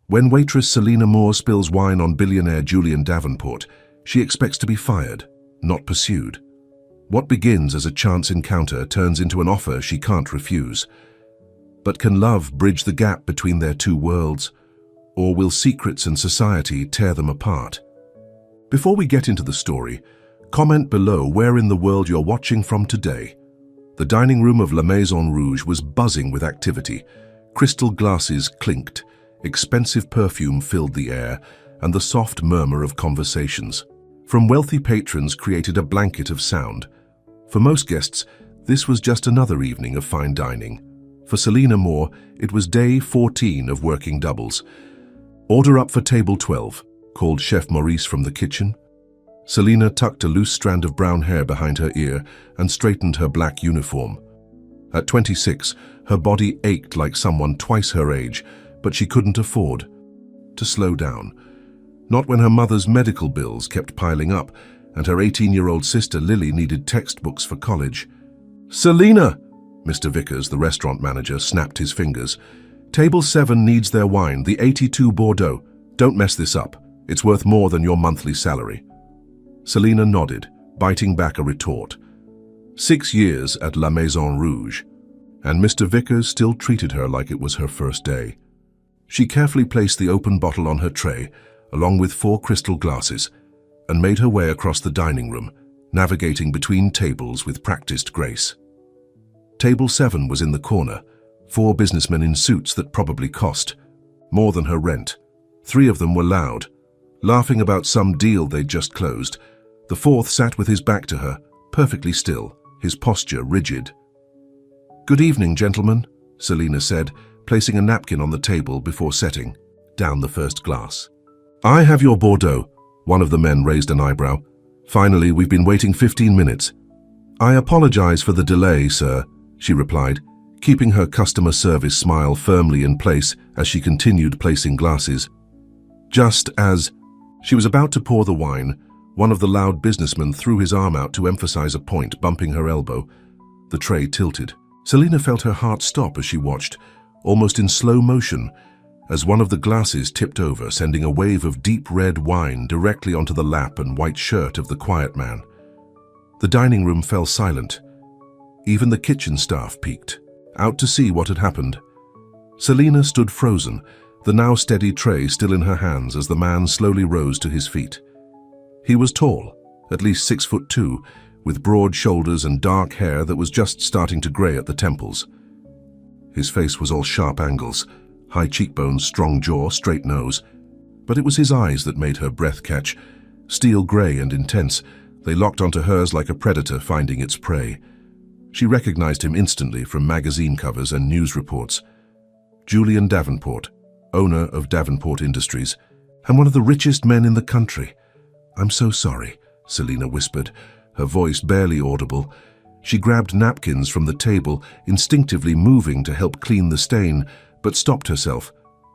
When waitress Selena Moore spills wine on billionaire Julian Davenport, she expects to be fired, not pursued. What begins as a chance encounter turns into an offer she can't refuse. But can love bridge the gap between their two worlds, or will secrets and society tear them apart? Before we get into the story, comment below where in the world you're watching from today. The dining room of La Maison Rouge was buzzing with activity. Crystal glasses clinked, expensive perfume filled the air, and the soft murmur of conversations from wealthy patrons created a blanket of sound. For most guests, this was just another evening of fine dining. For Selena Moore, it was day 14 of working doubles. "Order up for table 12, called Chef Maurice from the kitchen. Selena tucked a loose strand of brown hair behind her ear and straightened her black uniform. At 26, her body ached like someone twice her age, but she couldn't afford to slow down. Not when her mother's medical bills kept piling up and her 18-year-old sister Lily needed textbooks for college. "Selena!" Mr. Vickers, the restaurant manager, snapped his fingers. "Table 7 needs their wine, the 82 Bordeaux. Don't mess this up. It's worth more than your monthly salary." Selena nodded, biting back a retort. 6 years at La Maison Rouge, and Mr. Vickers still treated her like it was her first day. She carefully placed the open bottle on her tray, along with 4 crystal glasses, and made her way across the dining room, navigating between tables with practiced grace. Table 7 was in the corner, 4 businessmen in suits that probably cost more than her rent. 3 of them were loud, laughing about some deal they'd just closed. The 4th sat with his back to her, perfectly still, his posture rigid. "Good evening, gentlemen," Selena said, placing a napkin on the table before setting down the first glass. "I have your Bordeaux." One of the men raised an eyebrow. "Finally, we've been waiting 15 minutes. "I apologize for the delay, sir," she replied, keeping her customer service smile firmly in place as she continued placing glasses. Just as she was about to pour the wine, one of the loud businessmen threw his arm out to emphasize a point, bumping her elbow. The tray tilted. Selena felt her heart stop as she watched, almost in slow motion, as one of the glasses tipped over, sending a wave of deep red wine directly onto the lap and white shirt of the quiet man. The dining room fell silent. Even the kitchen staff peeked, out to see what had happened. Selena stood frozen, the now steady tray still in her hands as the man slowly rose to his feet. He was tall, at least 6'2", with broad shoulders and dark hair that was just starting to gray at the temples. His face was all sharp angles, high cheekbones, strong jaw, straight nose. But it was his eyes that made her breath catch. Steel gray and intense, they locked onto hers like a predator finding its prey. She recognized him instantly from magazine covers and news reports. Julian Davenport, owner of Davenport Industries, and one of the richest men in the country. "I'm so sorry," Selena whispered, her voice barely audible. She grabbed napkins from the table, instinctively moving to help clean the stain, but stopped herself.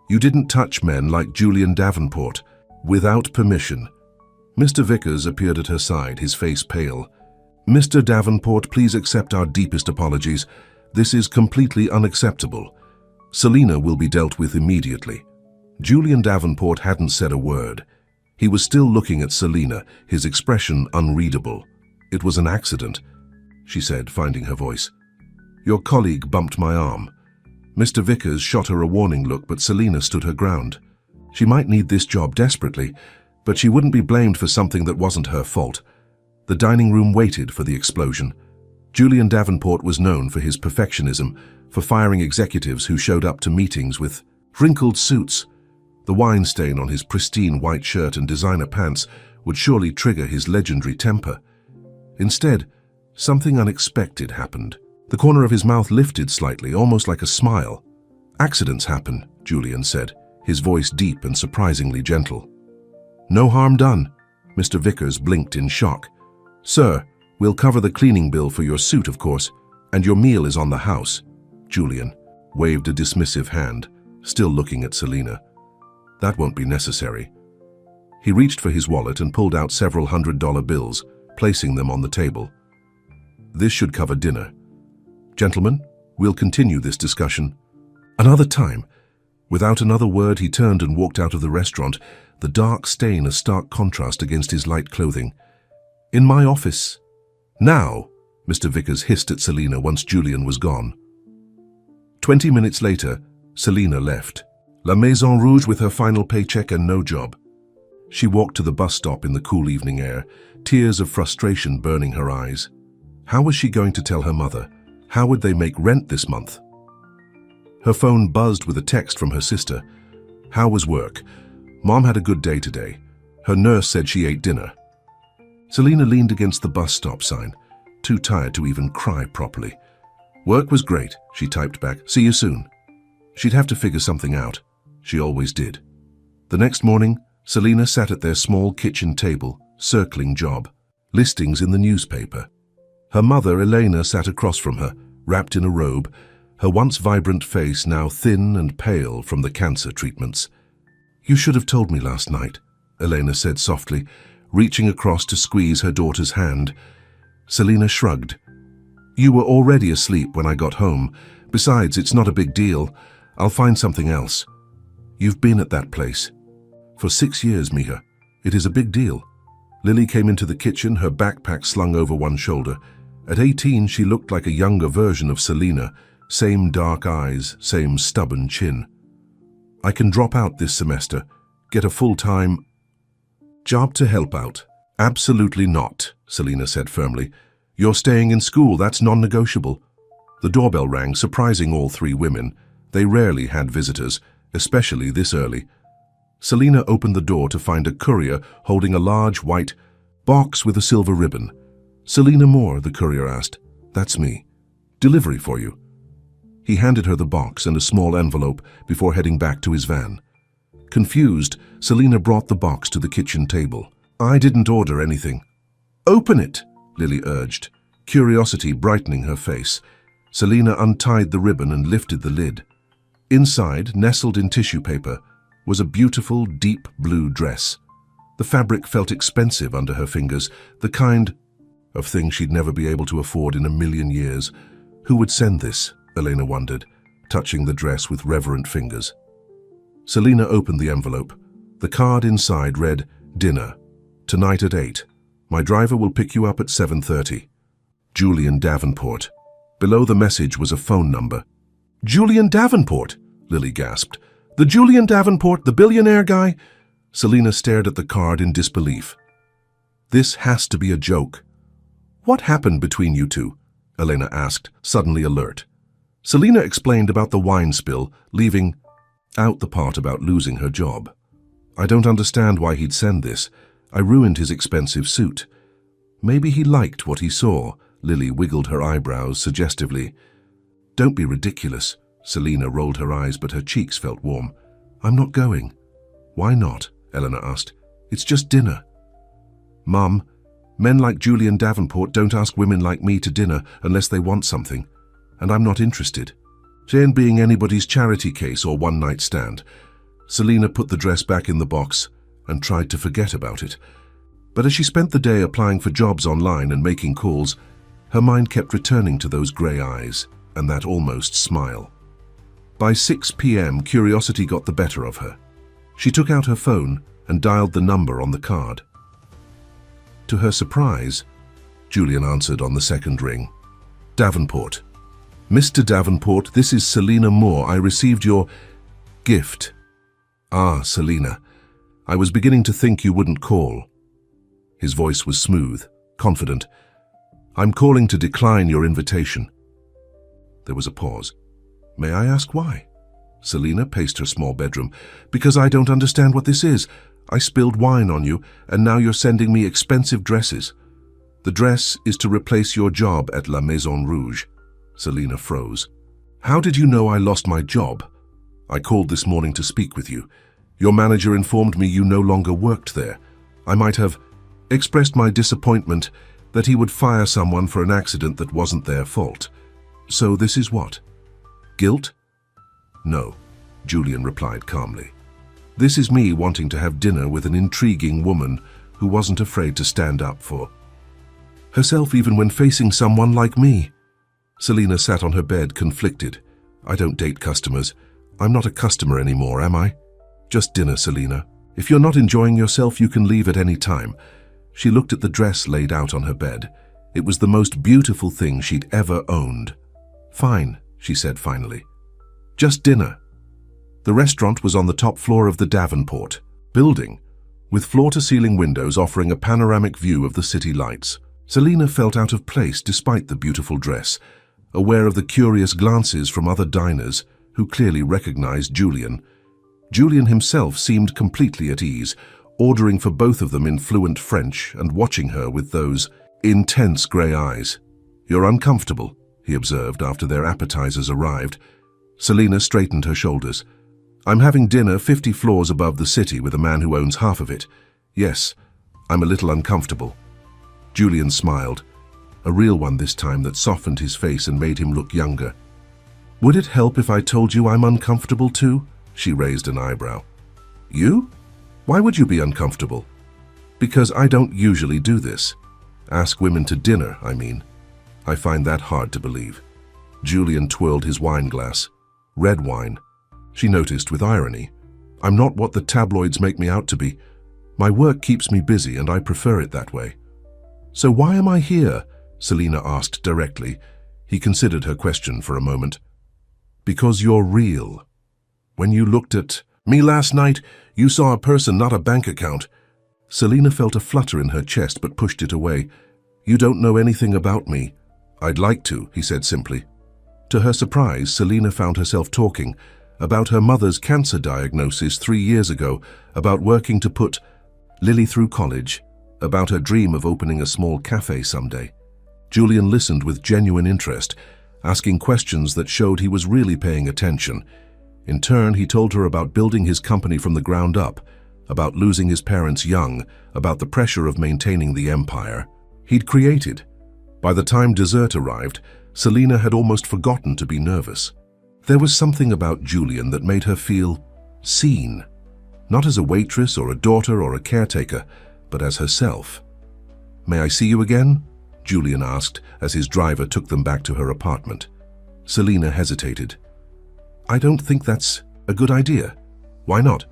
"You didn't touch men like Julian Davenport, without permission." Mr. Vickers appeared at her side, his face pale. "Mr. Davenport, please accept our deepest apologies. This is completely unacceptable. Selena will be dealt with immediately." Julian Davenport hadn't said a word. He was still looking at Selena, his expression unreadable. "It was an accident," she said, finding her voice. "Your colleague bumped my arm." Mr. Vickers shot her a warning look, but Selena stood her ground. She might need this job desperately, but she wouldn't be blamed for something that wasn't her fault. The dining room waited for the explosion. Julian Davenport was known for his perfectionism, for firing executives who showed up to meetings with wrinkled suits. The wine stain on his pristine white shirt and designer pants would surely trigger his legendary temper. Instead, something unexpected happened. The corner of his mouth lifted slightly, almost like a smile. "Accidents happen," Julian said, his voice deep and surprisingly gentle. "No harm done." Mr. Vickers blinked in shock. "Sir, we'll cover the cleaning bill for your suit, of course, and your meal is on the house." Julian waved a dismissive hand, still looking at Selena. "That won't be necessary." He reached for his wallet and pulled out several $100 bills, placing them on the table. "This should cover dinner. Gentlemen, we'll continue this discussion another time." Without another word, he turned and walked out of the restaurant, the dark stain a stark contrast against his light clothing. "In my office." "Now," Mr. Vickers hissed at Selina once Julian was gone. 20 minutes later, Selina left. La Maison Rouge with her final paycheck and no job. She walked to the bus stop in the cool evening air, tears of frustration burning her eyes. How was she going to tell her mother? How would they make rent this month? Her phone buzzed with a text from her sister. "How was work? Mom had a good day today. Her nurse said she ate dinner." Selina leaned against the bus stop sign, too tired to even cry properly. "Work was great," she typed back. "See you soon." She'd have to figure something out. She always did. The next morning, Selina sat at their small kitchen table, circling job listings in the newspaper. Her mother, Elena, sat across from her, wrapped in a robe, her once vibrant face now thin and pale from the cancer treatments. "You should have told me last night," Elena said softly, reaching across to squeeze her daughter's hand. Selina shrugged. "You were already asleep when I got home. Besides, it's not a big deal. I'll find something else. You've been at that place." "For 6 years, Mija. It is a big deal." Lily came into the kitchen, her backpack slung over one shoulder. At 18, she looked like a younger version of Selina. Same dark eyes, same stubborn chin. "I can drop out this semester, get a full-time job to help out." "Absolutely not," Selina said firmly. "You're staying in school, that's non-negotiable." The doorbell rang, surprising all three women. They rarely had visitors, especially this early. Selina opened the door to find a courier holding a large white box with a silver ribbon. "Selina Moore," the courier asked. "That's me. Delivery for you." He handed her the box and a small envelope before heading back to his van. Confused, Selina brought the box to the kitchen table. "I didn't order anything." "Open it," Lily urged, curiosity brightening her face. Selina untied the ribbon and lifted the lid. Inside, nestled in tissue paper, was a beautiful, deep blue dress. The fabric felt expensive under her fingers, the kind of thing she'd never be able to afford in a million years. Who would send this? Elena wondered, touching the dress with reverent fingers. Selina opened the envelope. The card inside read, "Dinner. Tonight at 8. My driver will pick you up at 7:30. Julian Davenport." Below the message was a phone number. "Julian Davenport?" Lily gasped. "The Julian Davenport, the billionaire guy?" Selina stared at the card in disbelief. "This has to be a joke." "What happened between you two?" Elena asked, suddenly alert. Selina explained about the wine spill, leaving out the part about losing her job. "I don't understand why he'd send this. I ruined his expensive suit." "Maybe he liked what he saw." Lily wiggled her eyebrows suggestively. "Don't be ridiculous." Selina rolled her eyes, but her cheeks felt warm. "I'm not going." "Why not?" Eleanor asked. "It's just dinner." "Mum, men like Julian Davenport don't ask women like me to dinner unless they want something, and I'm not interested. Jane being anybody's charity case or one-night stand." Selina put the dress back in the box and tried to forget about it. But as she spent the day applying for jobs online and making calls, her mind kept returning to those grey eyes and that almost smile. By 6 p.m., curiosity got the better of her. She took out her phone and dialed the number on the card. To her surprise, Julian answered on the second ring. "Davenport. Mr. Davenport, this is Selina Moore. I received your gift." "Ah, Selina. I was beginning to think you wouldn't call." His voice was smooth, confident. "I'm calling to decline your invitation." There was a pause. "May I ask why?" Selina paced her small bedroom. "Because I don't understand what this is. I spilled wine on you, and now you're sending me expensive dresses." "The dress is to replace your job at La Maison Rouge." Selina froze. "How did you know I lost my job?" "I called this morning to speak with you. Your manager informed me you no longer worked there. I might have expressed my disappointment that he would fire someone for an accident that wasn't their fault. So this is what? Guilt?" "No," Julian replied calmly. "This is me wanting to have dinner with an intriguing woman who wasn't afraid to stand up for herself even when facing someone like me." Selina sat on her bed, conflicted. "I don't date customers. I'm not a customer anymore, am I? Just dinner, Selina. If you're not enjoying yourself, you can leave at any time. She looked at the dress laid out on her bed. It was the most beautiful thing she'd ever owned. Fine, she said finally. Just dinner. The restaurant was on the top floor of the Davenport building, with floor-to-ceiling windows offering a panoramic view of the city lights. Selina felt out of place despite the beautiful dress, aware of the curious glances from other diners who clearly recognized Julian. Julian himself seemed completely at ease, ordering for both of them in fluent French and watching her with those intense grey eyes. "You're uncomfortable," he observed after their appetizers arrived. Selina straightened her shoulders. "I'm having dinner 50 floors above the city with a man who owns half of it. Yes, I'm a little uncomfortable." Julian smiled, a real one this time that softened his face and made him look younger. "Would it help if I told you I'm uncomfortable too?" She raised an eyebrow. "You? Why would you be uncomfortable?" "Because I don't usually do this. Ask women to dinner, I mean. I find that hard to believe." Julian twirled his wine glass. Red wine. She noticed with irony. "I'm not what the tabloids make me out to be. My work keeps me busy and I prefer it that way." "So why am I here?" Selina asked directly. He considered her question for a moment. "Because you're real. When you looked at me last night, you saw a person, not a bank account." Selina felt a flutter in her chest but pushed it away. "You don't know anything about me." "I'd like to," he said simply. To her surprise, Selina found herself talking about her mother's cancer diagnosis 3 years ago, about working to put Lily through college, about her dream of opening a small cafe someday. Julian listened with genuine interest, asking questions that showed he was really paying attention. In turn, he told her about building his company from the ground up, about losing his parents young, about the pressure of maintaining the empire he'd created. By the time dessert arrived, Selina had almost forgotten to be nervous. There was something about Julian that made her feel seen, not as a waitress or a daughter or a caretaker, but as herself. "May I see you again?" Julian asked as his driver took them back to her apartment. Selina hesitated. "I don't think that's a good idea." "Why not?"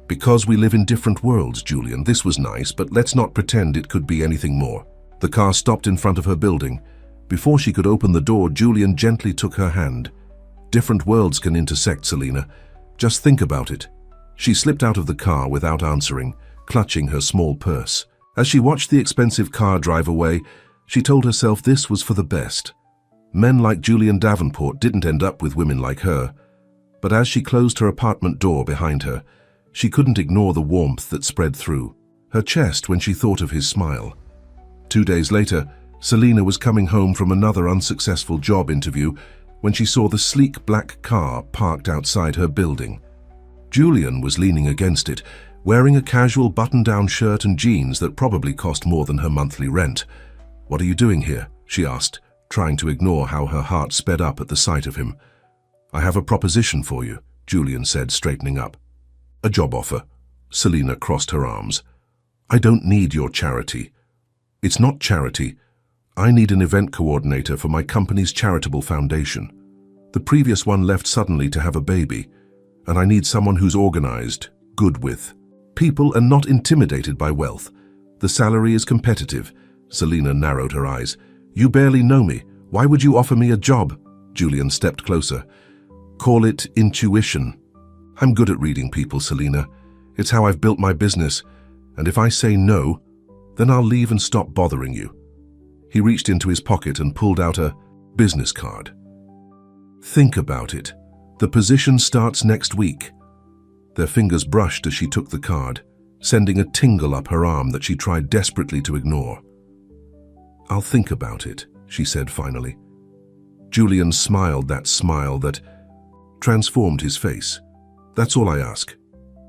"Because we live in different worlds, Julian. This was nice, but let's not pretend it could be anything more." The car stopped in front of her building. Before she could open the door, Julian gently took her hand. "Different worlds can intersect, Selina. Just think about it." She slipped out of the car without answering, clutching her small purse. As she watched the expensive car drive away, she told herself this was for the best. Men like Julian Davenport didn't end up with women like her. But as she closed her apartment door behind her, she couldn't ignore the warmth that spread through her chest when she thought of his smile. 2 days later, Selina was coming home from another unsuccessful job interview when she saw the sleek black car parked outside her building. Julian was leaning against it, wearing a casual button-down shirt and jeans that probably cost more than her monthly rent. "What are you doing here?" she asked, trying to ignore how her heart sped up at the sight of him. "I have a proposition for you," Julian said, straightening up. "A job offer." Selina crossed her arms. "I don't need your charity." "It's not charity. I need an event coordinator for my company's charitable foundation. The previous one left suddenly to have a baby, and I need someone who's organized, good with people, and not intimidated by wealth. The salary is competitive." Selina narrowed her eyes. "You barely know me. Why would you offer me a job?" Julian stepped closer. "Call it intuition. I'm good at reading people, Selina. It's how I've built my business, and if I say no, then I'll leave and stop bothering you." He reached into his pocket and pulled out a business card. "Think about it. The position starts next week." Their fingers brushed as she took the card, sending a tingle up her arm that she tried desperately to ignore. "I'll think about it," she said finally. Julian smiled that smile that transformed his face. "That's all I ask."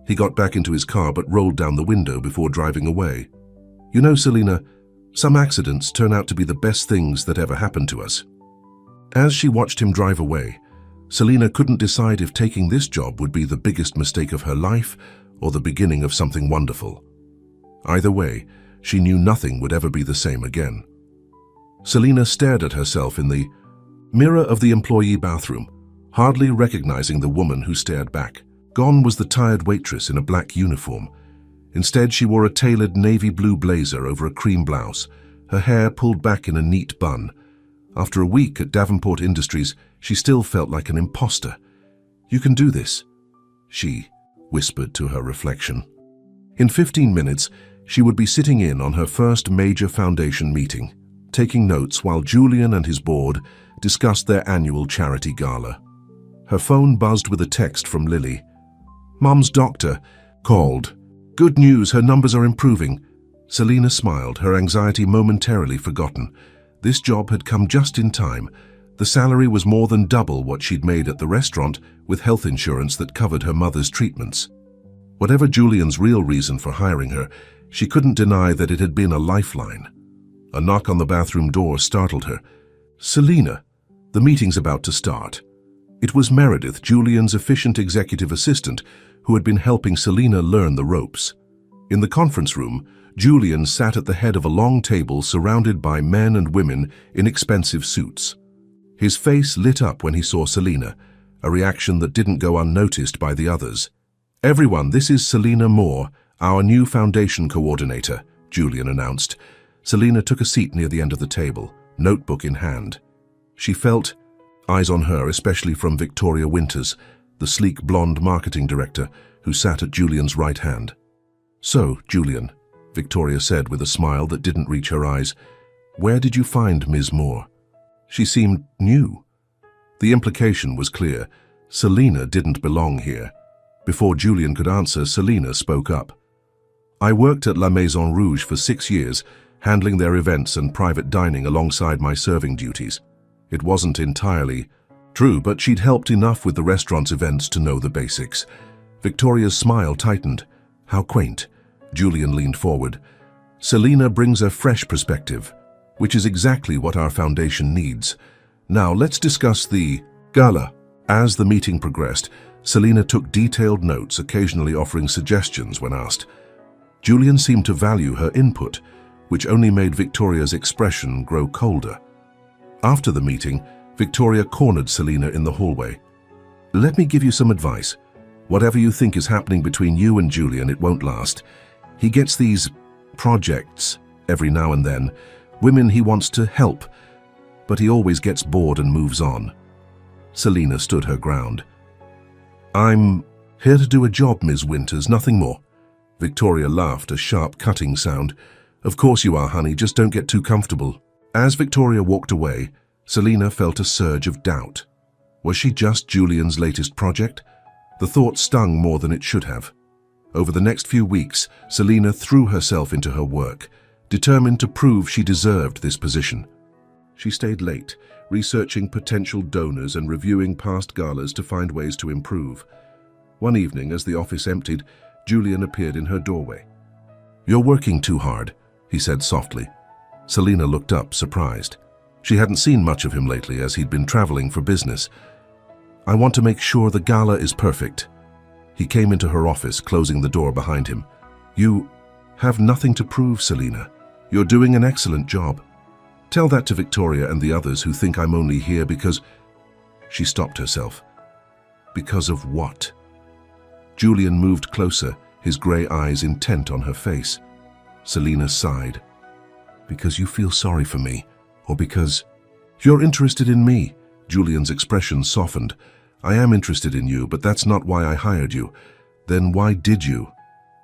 He got back into his car but rolled down the window before driving away. "You know, Selina, some accidents turn out to be the best things that ever happened to us." As she watched him drive away, Selina couldn't decide if taking this job would be the biggest mistake of her life or the beginning of something wonderful. Either way, she knew nothing would ever be the same again. Selina stared at herself in the mirror of the employee bathroom, hardly recognizing the woman who stared back. Gone was the tired waitress in a black uniform. Instead, she wore a tailored navy blue blazer over a cream blouse, her hair pulled back in a neat bun. After a week at Davenport Industries, she still felt like an imposter. "You can do this," she whispered to her reflection. In 15 minutes, she would be sitting in on her first major foundation meeting, taking notes while Julian and his board discussed their annual charity gala. Her phone buzzed with a text from Lily. "Mum's doctor called. Good news, her numbers are improving." Selina smiled, her anxiety momentarily forgotten. This job had come just in time. The salary was more than double what she'd made at the restaurant, with health insurance that covered her mother's treatments. Whatever Julian's real reason for hiring her, she couldn't deny that it had been a lifeline. A knock on the bathroom door startled her. "Selina, the meeting's about to start." It was Meredith, Julian's efficient executive assistant, who had been helping Selina learn the ropes. In the conference room, Julian sat at the head of a long table surrounded by men and women in expensive suits. His face lit up when he saw Selina, a reaction that didn't go unnoticed by the others. "Everyone, this is Selina Moore, our new foundation coordinator," Julian announced. Selina took a seat near the end of the table, notebook in hand. She felt eyes on her, especially from Victoria Winters, the sleek blonde marketing director who sat at Julian's right hand. "So, Julian," Victoria said with a smile that didn't reach her eyes, "where did you find Ms. Moore?" She seemed new. The implication was clear. Selina didn't belong here. Before Julian could answer, Selina spoke up. "I worked at La Maison Rouge for 6 years, handling their events and private dining alongside my serving duties. It wasn't entirely true, but she'd helped enough with the restaurant's events to know the basics." Victoria's smile tightened. "How quaint." Julian leaned forward. "Selina brings a fresh perspective, which is exactly what our foundation needs. Now let's discuss the gala." As the meeting progressed, Selina took detailed notes, occasionally offering suggestions when asked. Julian seemed to value her input, which only made Victoria's expression grow colder. After the meeting, Victoria cornered Selina in the hallway. "Let me give you some advice. Whatever you think is happening between you and Julian, it won't last. He gets these projects every now and then, women he wants to help, but he always gets bored and moves on." Selina stood her ground. "I'm here to do a job, Ms. Winters, nothing more." Victoria laughed, a sharp cutting sound. "Of course you are, honey, just don't get too comfortable." As Victoria walked away, Selina felt a surge of doubt. Was she just Julian's latest project? The thought stung more than it should have. Over the next few weeks, Selina threw herself into her work, determined to prove she deserved this position. She stayed late, researching potential donors and reviewing past galas to find ways to improve. One evening, as the office emptied, Julian appeared in her doorway. "You're working too hard," he said softly. Selina looked up, surprised. She hadn't seen much of him lately, as he'd been traveling for business. "I want to make sure the gala is perfect." He came into her office, closing the door behind him. "You have nothing to prove, Selina. You're doing an excellent job. Tell that to Victoria and the others who think I'm only here because—" She stopped herself. "Because of what?" Julian moved closer, his grey eyes intent on her face. Selina sighed. "Because you feel sorry for me, or because—" "You're interested in me." Julian's expression softened. "I am interested in you, but that's not why I hired you." "Then why did you?"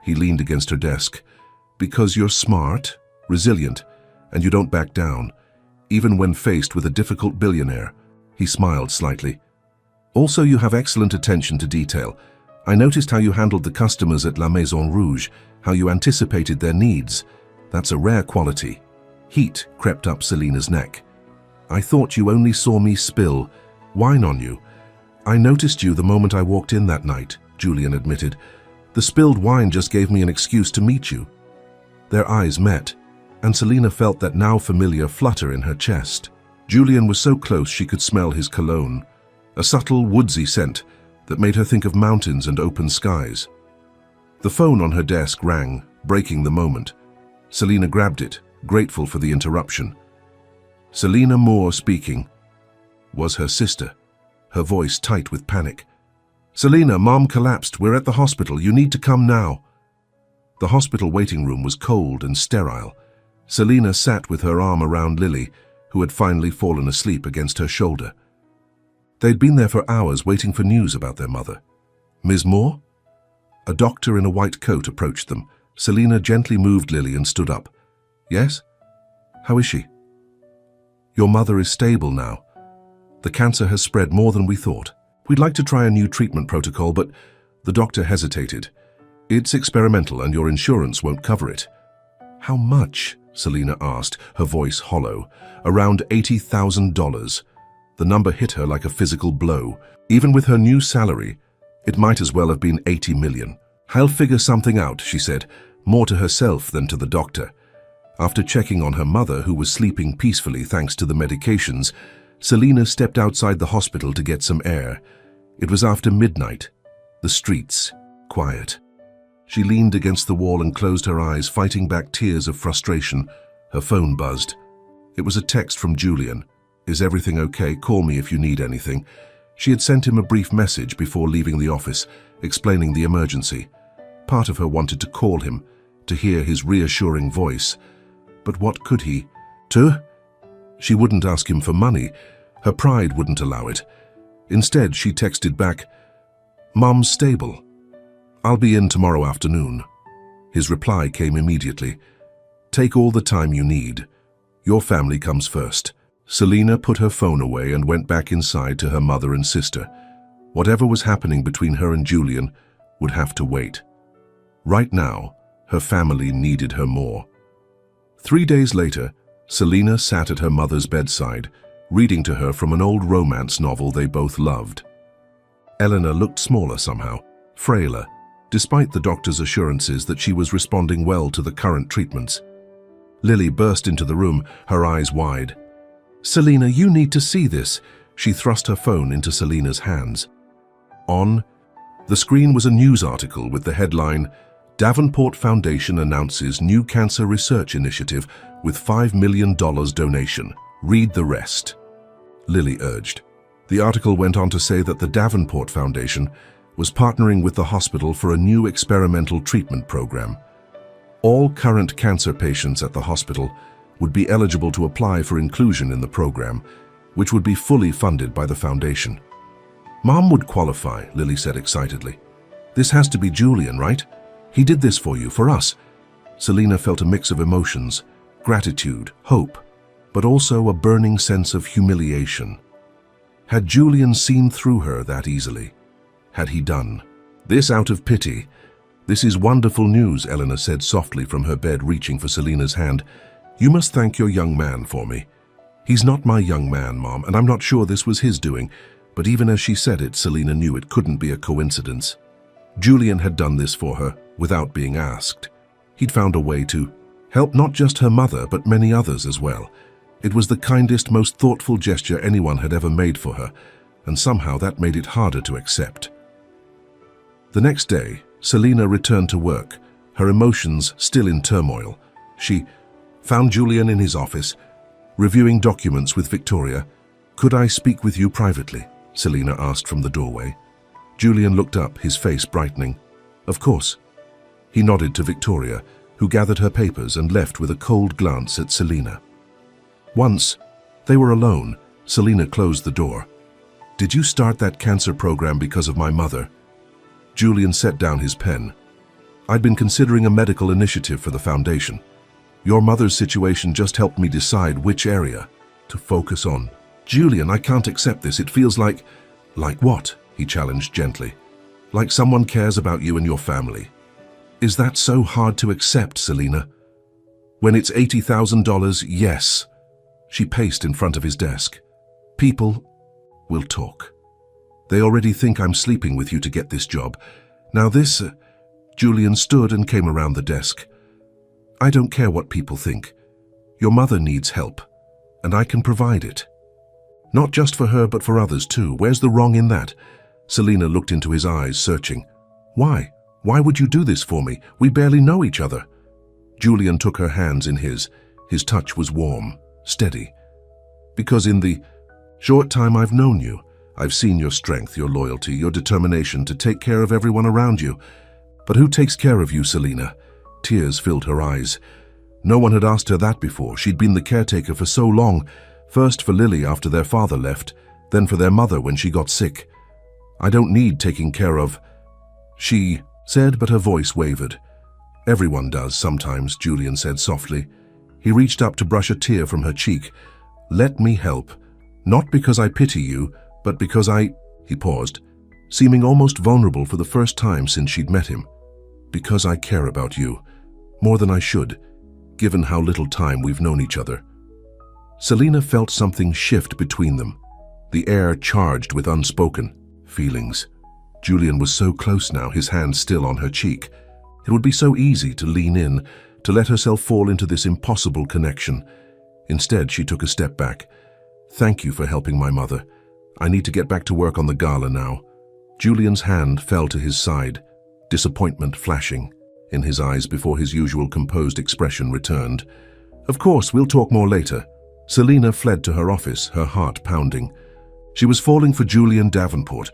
He leaned against her desk. "Because you're smart, resilient, and you don't back down, even when faced with a difficult billionaire." He smiled slightly. "Also, you have excellent attention to detail. I noticed how you handled the customers at La Maison Rouge, how you anticipated their needs. That's a rare quality." Heat crept up Selina's neck. "I thought you only saw me spill wine on you." "I noticed you the moment I walked in that night," Julian admitted. "The spilled wine just gave me an excuse to meet you." Their eyes met, and Selina felt that now familiar flutter in her chest. Julian was so close she could smell his cologne, a subtle woodsy scent that made her think of mountains and open skies. The phone on her desk rang, breaking the moment. Selina grabbed it, grateful for the interruption. Selina Moore speaking. Was her sister. her voice tight with panic. "Selina, Mom collapsed. We're at the hospital. You need to come now." The hospital waiting room was cold and sterile. Selina sat with her arm around Lily, who had finally fallen asleep against her shoulder. They'd been there for hours waiting for news about their mother. "Ms. Moore?" A doctor in a white coat approached them. Selina gently moved Lily and stood up. "Yes? How is she?" "Your mother is stable now. The cancer has spread more than we thought. We'd like to try a new treatment protocol, but..." The doctor hesitated. "It's experimental and your insurance won't cover it." "How much?" Selina asked, her voice hollow. "Around $80,000. The number hit her like a physical blow. Even with her new salary, it might as well have been 80 million. "I'll figure something out," she said, more to herself than to the doctor. After checking on her mother, who was sleeping peacefully thanks to the medications, Selina stepped outside the hospital to get some air. It was after midnight. The streets, quiet. She leaned against the wall and closed her eyes, fighting back tears of frustration. Her phone buzzed. It was a text from Julian. "Is everything okay? Call me if you need anything." She had sent him a brief message before leaving the office, explaining the emergency. Part of her wanted to call him, to hear his reassuring voice. But what could he? She wouldn't ask him for money. Her pride wouldn't allow it. Instead, she texted back, "Mom's stable. I'll be in tomorrow afternoon." His reply came immediately. "Take all the time you need. Your family comes first." Selina put her phone away and went back inside to her mother and sister. Whatever was happening between her and Julian would have to wait. Right now, her family needed her more. 3 days later, Selina sat at her mother's bedside, reading to her from an old romance novel they both loved. Eleanor looked smaller somehow, frailer, despite the doctor's assurances that she was responding well to the current treatments. Lily burst into the room, her eyes wide. "Selina, you need to see this." She thrust her phone into Selina's hands. On the screen was a news article with the headline, "Davenport Foundation announces new cancer research initiative with $5 million donation. Read the rest." Lily urged. The article went on to say that the Davenport Foundation was partnering with the hospital for a new experimental treatment program. All current cancer patients at the hospital would be eligible to apply for inclusion in the program, which would be fully funded by the foundation. "Mom would qualify," Lily said excitedly. "This has to be Julian, right? He did this for you, for us." Selina felt a mix of emotions, gratitude, hope, but also a burning sense of humiliation. Had Julian seen through her that easily? Had he done this out of pity? "This is wonderful news," Eleanor said softly from her bed, reaching for Selina's hand. "You must thank your young man for me." "He's not my young man, Mom, and I'm not sure this was his doing." But even as she said it, Selina knew it couldn't be a coincidence. Julian had done this for her without being asked. He'd found a way to help not just her mother, but many others as well. It was the kindest, most thoughtful gesture anyone had ever made for her, and somehow that made it harder to accept. The next day, Selina returned to work, her emotions still in turmoil. She found Julian in his office, reviewing documents with Victoria. "Could I speak with you privately?" Selina asked from the doorway. Julian looked up, his face brightening. "Of course." He nodded to Victoria, who gathered her papers and left with a cold glance at Selina. Once they were alone, Selina closed the door. "Did you start that cancer program because of my mother?" Julian set down his pen. "I'd been considering a medical initiative for the foundation. Your mother's situation just helped me decide which area to focus on." "Julian, I can't accept this. It feels like..." "Like what?" he challenged gently. "Like someone cares about you and your family." "Is that so hard to accept, Selina?" "When it's $80,000, yes." She paced in front of his desk. "People will talk. They already think I'm sleeping with you to get this job. Now this..." Julian stood and came around the desk. "I don't care what people think. Your mother needs help, and I can provide it. Not just for her, but for others too. Where's the wrong in that?" Selina looked into his eyes, searching. "Why? Why would you do this for me? We barely know each other." Julian took her hands in his. His touch was warm, steady. "Because in the short time I've known you, I've seen your strength, your loyalty, your determination to take care of everyone around you. But who takes care of you, Selina? Tears filled her eyes. No one had asked her that before. She'd been the caretaker for so long, first for Lily after their father left, then for their mother when she got sick. I don't need taking care of, she said, but her voice wavered. Everyone does sometimes, Julian said softly. He reached up to brush a tear from her cheek. Let me help. Not because I pity you, but because he paused, seeming almost vulnerable for the first time since she'd met him. Because I care about you, more than I should, given how little time we've known each other. Selina felt something shift between them, the air charged with unspoken feelings. Julian was so close now, his hand still on her cheek. It would be so easy to lean in, to let herself fall into this impossible connection. Instead, she took a step back. Thank you for helping my mother. I need to get back to work on the gala now. Julian's hand fell to his side, disappointment flashing in his eyes before his usual composed expression returned. Of course, we'll talk more later. Selina fled to her office, her heart pounding. She was falling for Julian Davenport,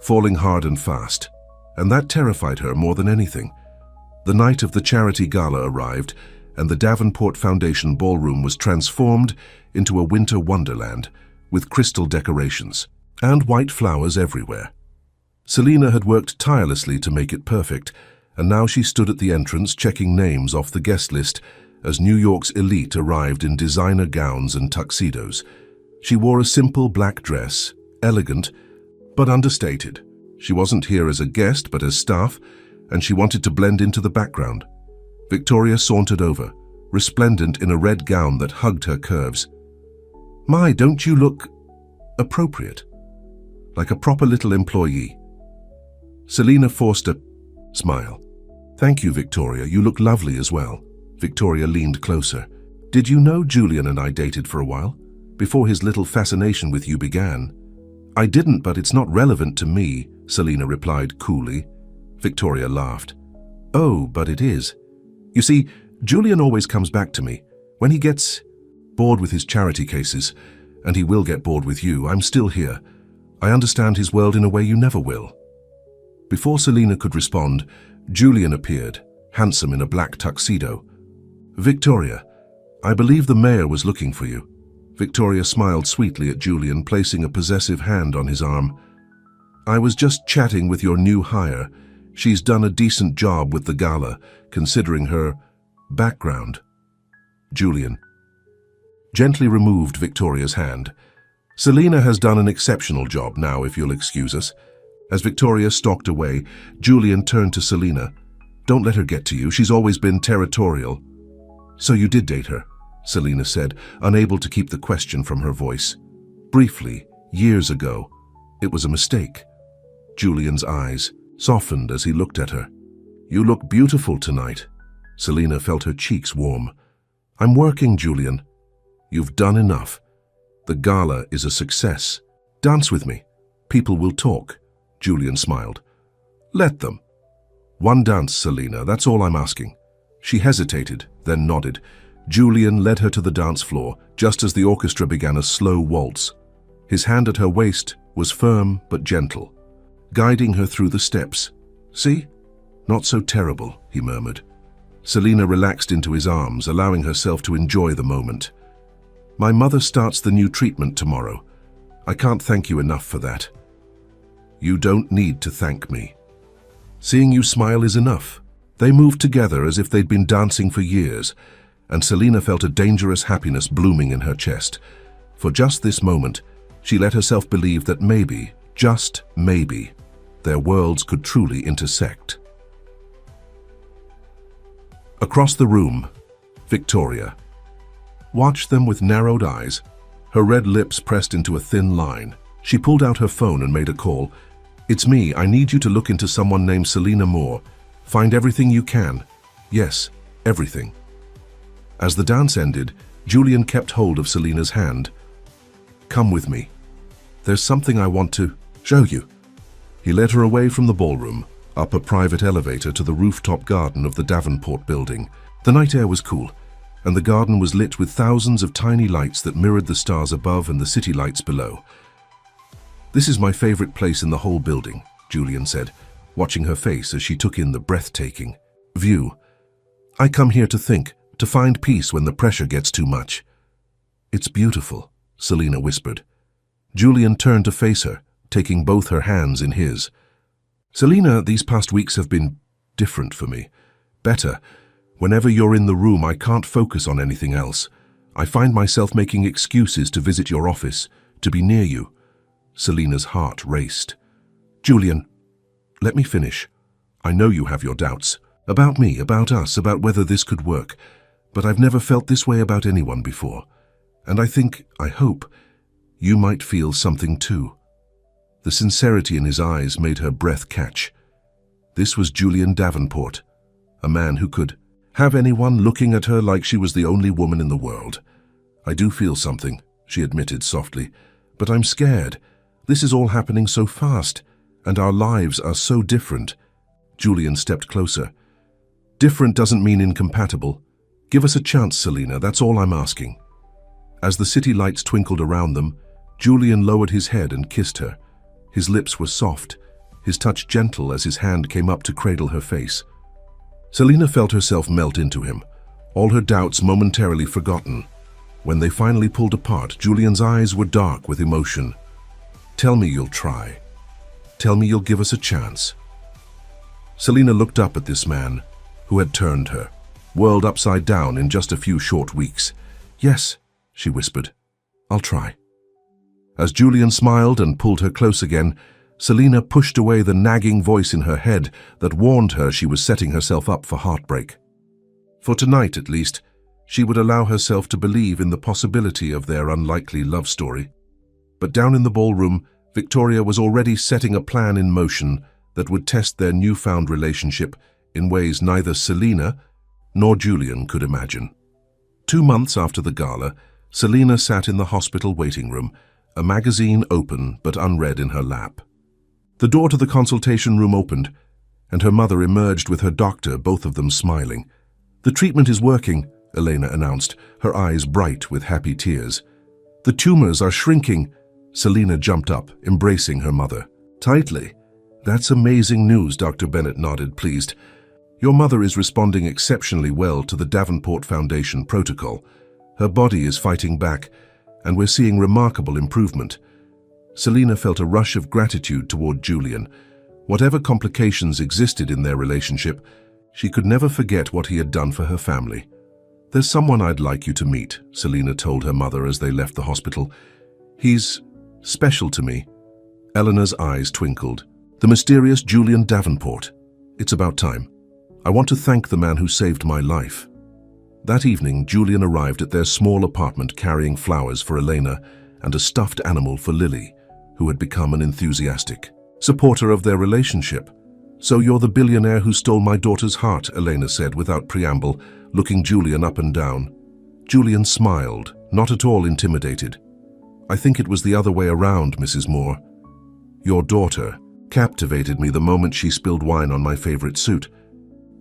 falling hard and fast, and that terrified her more than anything. The night of the charity gala arrived, and the Davenport Foundation ballroom was transformed into a winter wonderland, with crystal decorations and white flowers everywhere. Selina had worked tirelessly to make it perfect, and now she stood at the entrance checking names off the guest list as New York's elite arrived in designer gowns and tuxedos. She wore a simple black dress, elegant but understated. She wasn't here as a guest but as staff, and she wanted to blend into the background. Victoria sauntered over, resplendent in a red gown that hugged her curves. My, don't you look appropriate? Like a proper little employee. Selina forced a smile. Thank you, Victoria. You look lovely as well. Victoria leaned closer. Did you know Julian and I dated for a while? Before his little fascination with you began? I didn't, but it's not relevant to me, Selina replied coolly. Victoria laughed. Oh, but it is. You see, Julian always comes back to me. When he gets bored with his charity cases, and he will get bored with you, I'm still here. I understand his world in a way you never will. Before Selina could respond, Julian appeared, handsome in a black tuxedo. Victoria, I believe the mayor was looking for you. Victoria smiled sweetly at Julian, placing a possessive hand on his arm. I was just chatting with your new hire. She's done a decent job with the gala, considering her background. Julian gently removed Victoria's hand. Selina has done an exceptional job now, if you'll excuse us. As Victoria stalked away, Julian turned to Selina. Don't let her get to you. She's always been territorial. So you did date her, Selina said, unable to keep the question from her voice. Briefly, years ago. It was a mistake. Julian's eyes softened as he looked at her. You look beautiful tonight. Selina felt her cheeks warm. I'm working, Julian. You've done enough. The gala is a success. Dance with me. People will talk. Julian smiled. Let them. One dance, Selina, that's all I'm asking. She hesitated, then nodded. Julian led her to the dance floor, just as the orchestra began a slow waltz. His hand at her waist was firm but gentle, guiding her through the steps. See? Not so terrible, he murmured. Selina relaxed into his arms, allowing herself to enjoy the moment. My mother starts the new treatment tomorrow. I can't thank you enough for that. You don't need to thank me. Seeing you smile is enough. They moved together as if they'd been dancing for years, and Selina felt a dangerous happiness blooming in her chest. For just this moment, she let herself believe that maybe, just maybe, their worlds could truly intersect. Across the room, Victoria watched them with narrowed eyes, her red lips pressed into a thin line. She pulled out her phone and made a call. It's me. I need you to look into someone named Selina Moore. Find everything you can. Yes, everything. As the dance ended, Julian kept hold of Selina's hand. Come with me. There's something I want to show you. He led her away from the ballroom, up a private elevator to the rooftop garden of the Davenport building. The night air was cool, and the garden was lit with thousands of tiny lights that mirrored the stars above and the city lights below. "This is my favorite place in the whole building," Julian said, watching her face as she took in the breathtaking view. "I come here to think, to find peace when the pressure gets too much." "It's beautiful," Selina whispered. Julian turned to face her, taking both her hands in his. "Selina, these past weeks have been different for me. Better. Whenever you're in the room, I can't focus on anything else. I find myself making excuses to visit your office, to be near you." Selina's heart raced. "Julian, let me finish. I know you have your doubts. About me, about us, about whether this could work. But I've never felt this way about anyone before. And I hope, you might feel something too." The sincerity in his eyes made her breath catch. This was Julian Davenport, a man who could have anyone looking at her like she was the only woman in the world. "I do feel something," she admitted softly, "but I'm scared. This is all happening so fast, and our lives are so different." Julian stepped closer. "Different doesn't mean incompatible. Give us a chance, Selina, that's all I'm asking." As the city lights twinkled around them, Julian lowered his head and kissed her. His lips were soft, his touch gentle as his hand came up to cradle her face. Selina felt herself melt into him, all her doubts momentarily forgotten. When they finally pulled apart, Julian's eyes were dark with emotion. "Tell me you'll try. Tell me you'll give us a chance." Selina looked up at this man, who had turned her, world upside down in just a few short weeks. "Yes," she whispered, "I'll try." As Julian smiled and pulled her close again, Selina pushed away the nagging voice in her head that warned her she was setting herself up for heartbreak. For tonight, at least, she would allow herself to believe in the possibility of their unlikely love story. But down in the ballroom, Victoria was already setting a plan in motion that would test their newfound relationship in ways neither Selina nor Julian could imagine. 2 months after the gala, Selina sat in the hospital waiting room, a magazine open but unread in her lap. The door to the consultation room opened, and her mother emerged with her doctor, both of them smiling. "The treatment is working," Elena announced, her eyes bright with happy tears. "The tumors are shrinking." Selina jumped up, embracing her mother tightly. "That's amazing news," Dr. Bennett nodded, pleased. "Your mother is responding exceptionally well to the Davenport Foundation protocol. Her body is fighting back, and we're seeing remarkable improvement." Selina felt a rush of gratitude toward Julian. Whatever complications existed in their relationship, she could never forget what he had done for her family. "There's someone I'd like you to meet," Selina told her mother as they left the hospital. "He's special to me." Eleanor's eyes twinkled. "The mysterious Julian Davenport. It's about time. I want to thank the man who saved my life." That evening, Julian arrived at their small apartment carrying flowers for Elena and a stuffed animal for Lily, who had become an enthusiastic supporter of their relationship. "So you're the billionaire who stole my daughter's heart," Elena said without preamble, looking Julian up and down. Julian smiled, not at all intimidated. "I think it was the other way around, Mrs. Moore. Your daughter captivated me the moment she spilled wine on my favorite suit."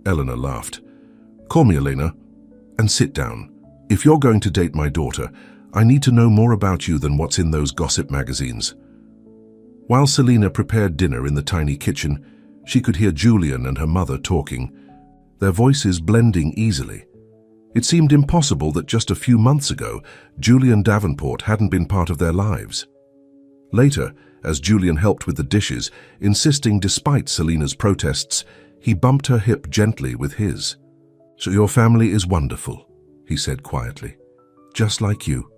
Eleanor laughed. "Call me Elena, and sit down. If you're going to date my daughter, I need to know more about you than what's in those gossip magazines." While Selina prepared dinner in the tiny kitchen, she could hear Julian and her mother talking, their voices blending easily. It seemed impossible that just a few months ago, Julian Davenport hadn't been part of their lives. Later, as Julian helped with the dishes, insisting despite Selina's protests, he bumped her hip gently with his. "So your family is wonderful," he said quietly. "Just like you."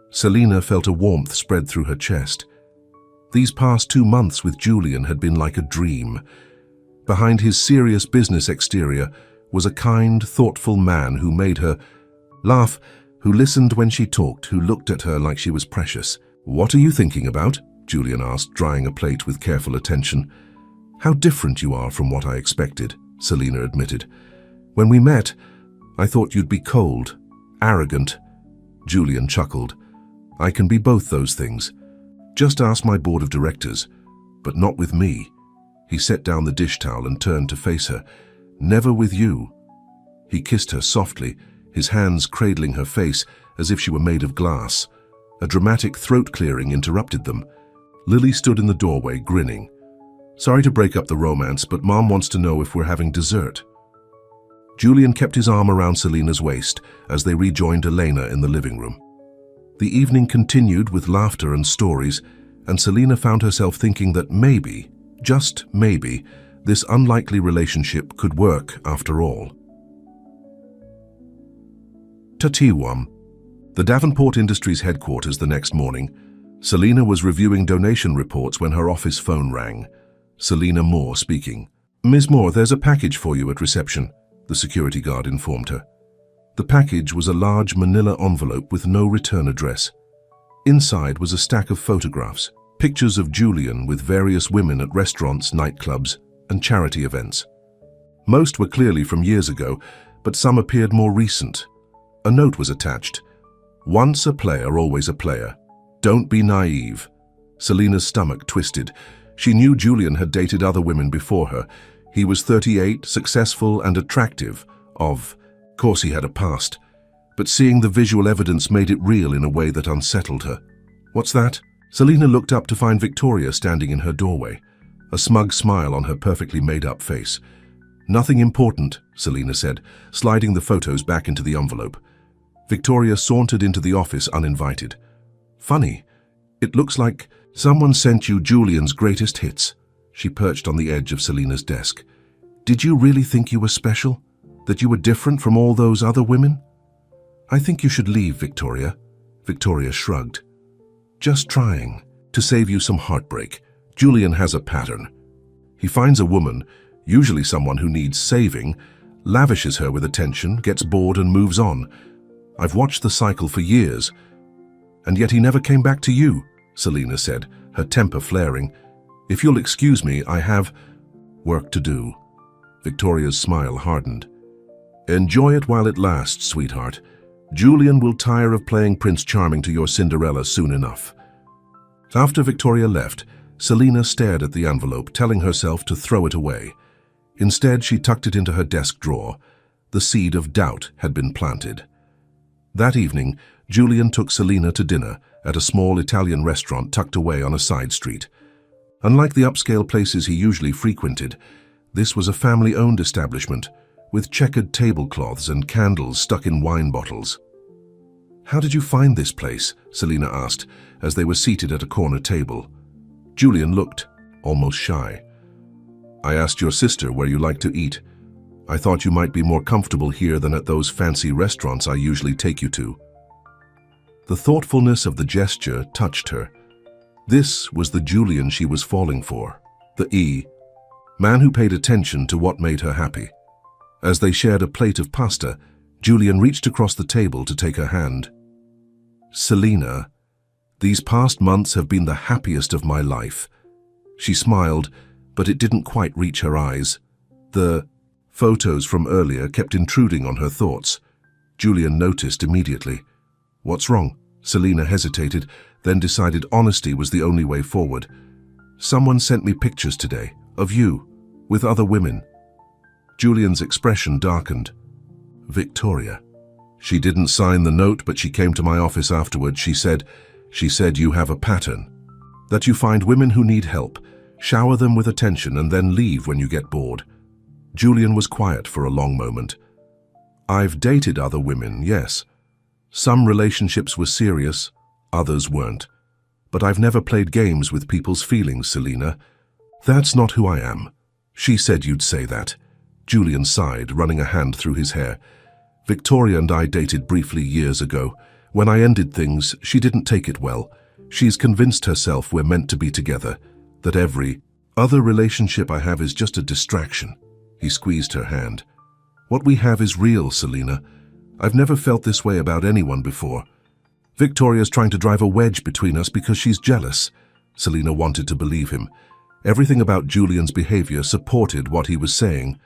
Selina felt a warmth spread through her chest. These past 2 months with Julian had been like a dream. Behind his serious business exterior was a kind, thoughtful man who made her laugh, who listened when she talked, who looked at her like she was precious. "What are you thinking about?" Julian asked, drying a plate with careful attention. "How different you are from what I expected," Selina admitted. "When we met, I thought you'd be cold, arrogant." Julian chuckled. "I can be both those things. Just ask my board of directors, but not with me." He set down the dish towel and turned to face her. "Never with you." He kissed her softly, his hands cradling her face as if she were made of glass. A dramatic throat clearing interrupted them. Lily stood in the doorway, grinning. Sorry to break up the romance, but Mom wants to know if we're having dessert. Julian kept his arm around Selina's waist as they rejoined Elena in the living room. The evening continued with laughter and stories, and Selina found herself thinking that maybe, just maybe, this unlikely relationship could work after all. Tatiwam. The Davenport Industries headquarters the next morning. Selina was reviewing donation reports when her office phone rang. Selina Moore speaking. Ms. Moore, there's a package for you at reception, the security guard informed her. The package was a large manila envelope with no return address. Inside was a stack of photographs, pictures of Julian with various women at restaurants, nightclubs, and charity events. Most were clearly from years ago, but some appeared more recent. A note was attached. Once a player, always a player. Don't be naive. Selina's stomach twisted. She knew Julian had dated other women before her. He was 38, successful and attractive. Of course he had a past. But seeing the visual evidence made it real in a way that unsettled her. What's that? Selina looked up to find Victoria standing in her doorway, a smug smile on her perfectly made-up face. Nothing important, Selina said, sliding the photos back into the envelope. Victoria sauntered into the office uninvited. Funny, it looks like someone sent you Julian's greatest hits. She perched on the edge of Selina's desk. Did you really think you were special? That you were different from all those other women? I think you should leave, Victoria. Victoria shrugged. Just trying to save you some heartbreak. Julian has a pattern. He finds a woman, usually someone who needs saving, lavishes her with attention, gets bored and moves on. I've watched the cycle for years. And yet he never came back to you, Selina said, her temper flaring. If you'll excuse me, I have work to do. Victoria's smile hardened. Enjoy it while it lasts, sweetheart. Julian will tire of playing Prince Charming to your Cinderella soon enough. After Victoria left, Selina stared at the envelope, telling herself to throw it away. Instead, she tucked it into her desk drawer. The seed of doubt had been planted. That evening, Julian took Selina to dinner at a small Italian restaurant tucked away on a side street. Unlike the upscale places he usually frequented, this was a family-owned establishment with checkered tablecloths and candles stuck in wine bottles. How did you find this place? Selina asked as they were seated at a corner table. Julian looked almost shy. I asked your sister where you like to eat. I thought you might be more comfortable here than at those fancy restaurants I usually take you to. The thoughtfulness of the gesture touched her. This was the Julian she was falling for, the man who paid attention to what made her happy. As they shared a plate of pasta, Julian reached across the table to take her hand. Selina, these past months have been the happiest of my life. She smiled, but it didn't quite reach her eyes. The photos from earlier kept intruding on her thoughts. Julian noticed immediately. What's wrong? Selina hesitated, then decided honesty was the only way forward. Someone sent me pictures today, of you, with other women. Julian's expression darkened. Victoria. She didn't sign the note, but she came to my office afterward. She said you have a pattern. That you find women who need help, shower them with attention, and then leave when you get bored. Julian was quiet for a long moment. I've dated other women, yes. Some relationships were serious, others weren't. But I've never played games with people's feelings, Selina. That's not who I am. She said you'd say that. Julian sighed, running a hand through his hair. Victoria and I dated briefly years ago. When I ended things, she didn't take it well. She's convinced herself we're meant to be together, that every other relationship I have is just a distraction. He squeezed her hand. What we have is real, Selina. I've never felt this way about anyone before. Victoria's trying to drive a wedge between us because she's jealous. Selina wanted to believe him. Everything about Julian's behavior supported what he was saying,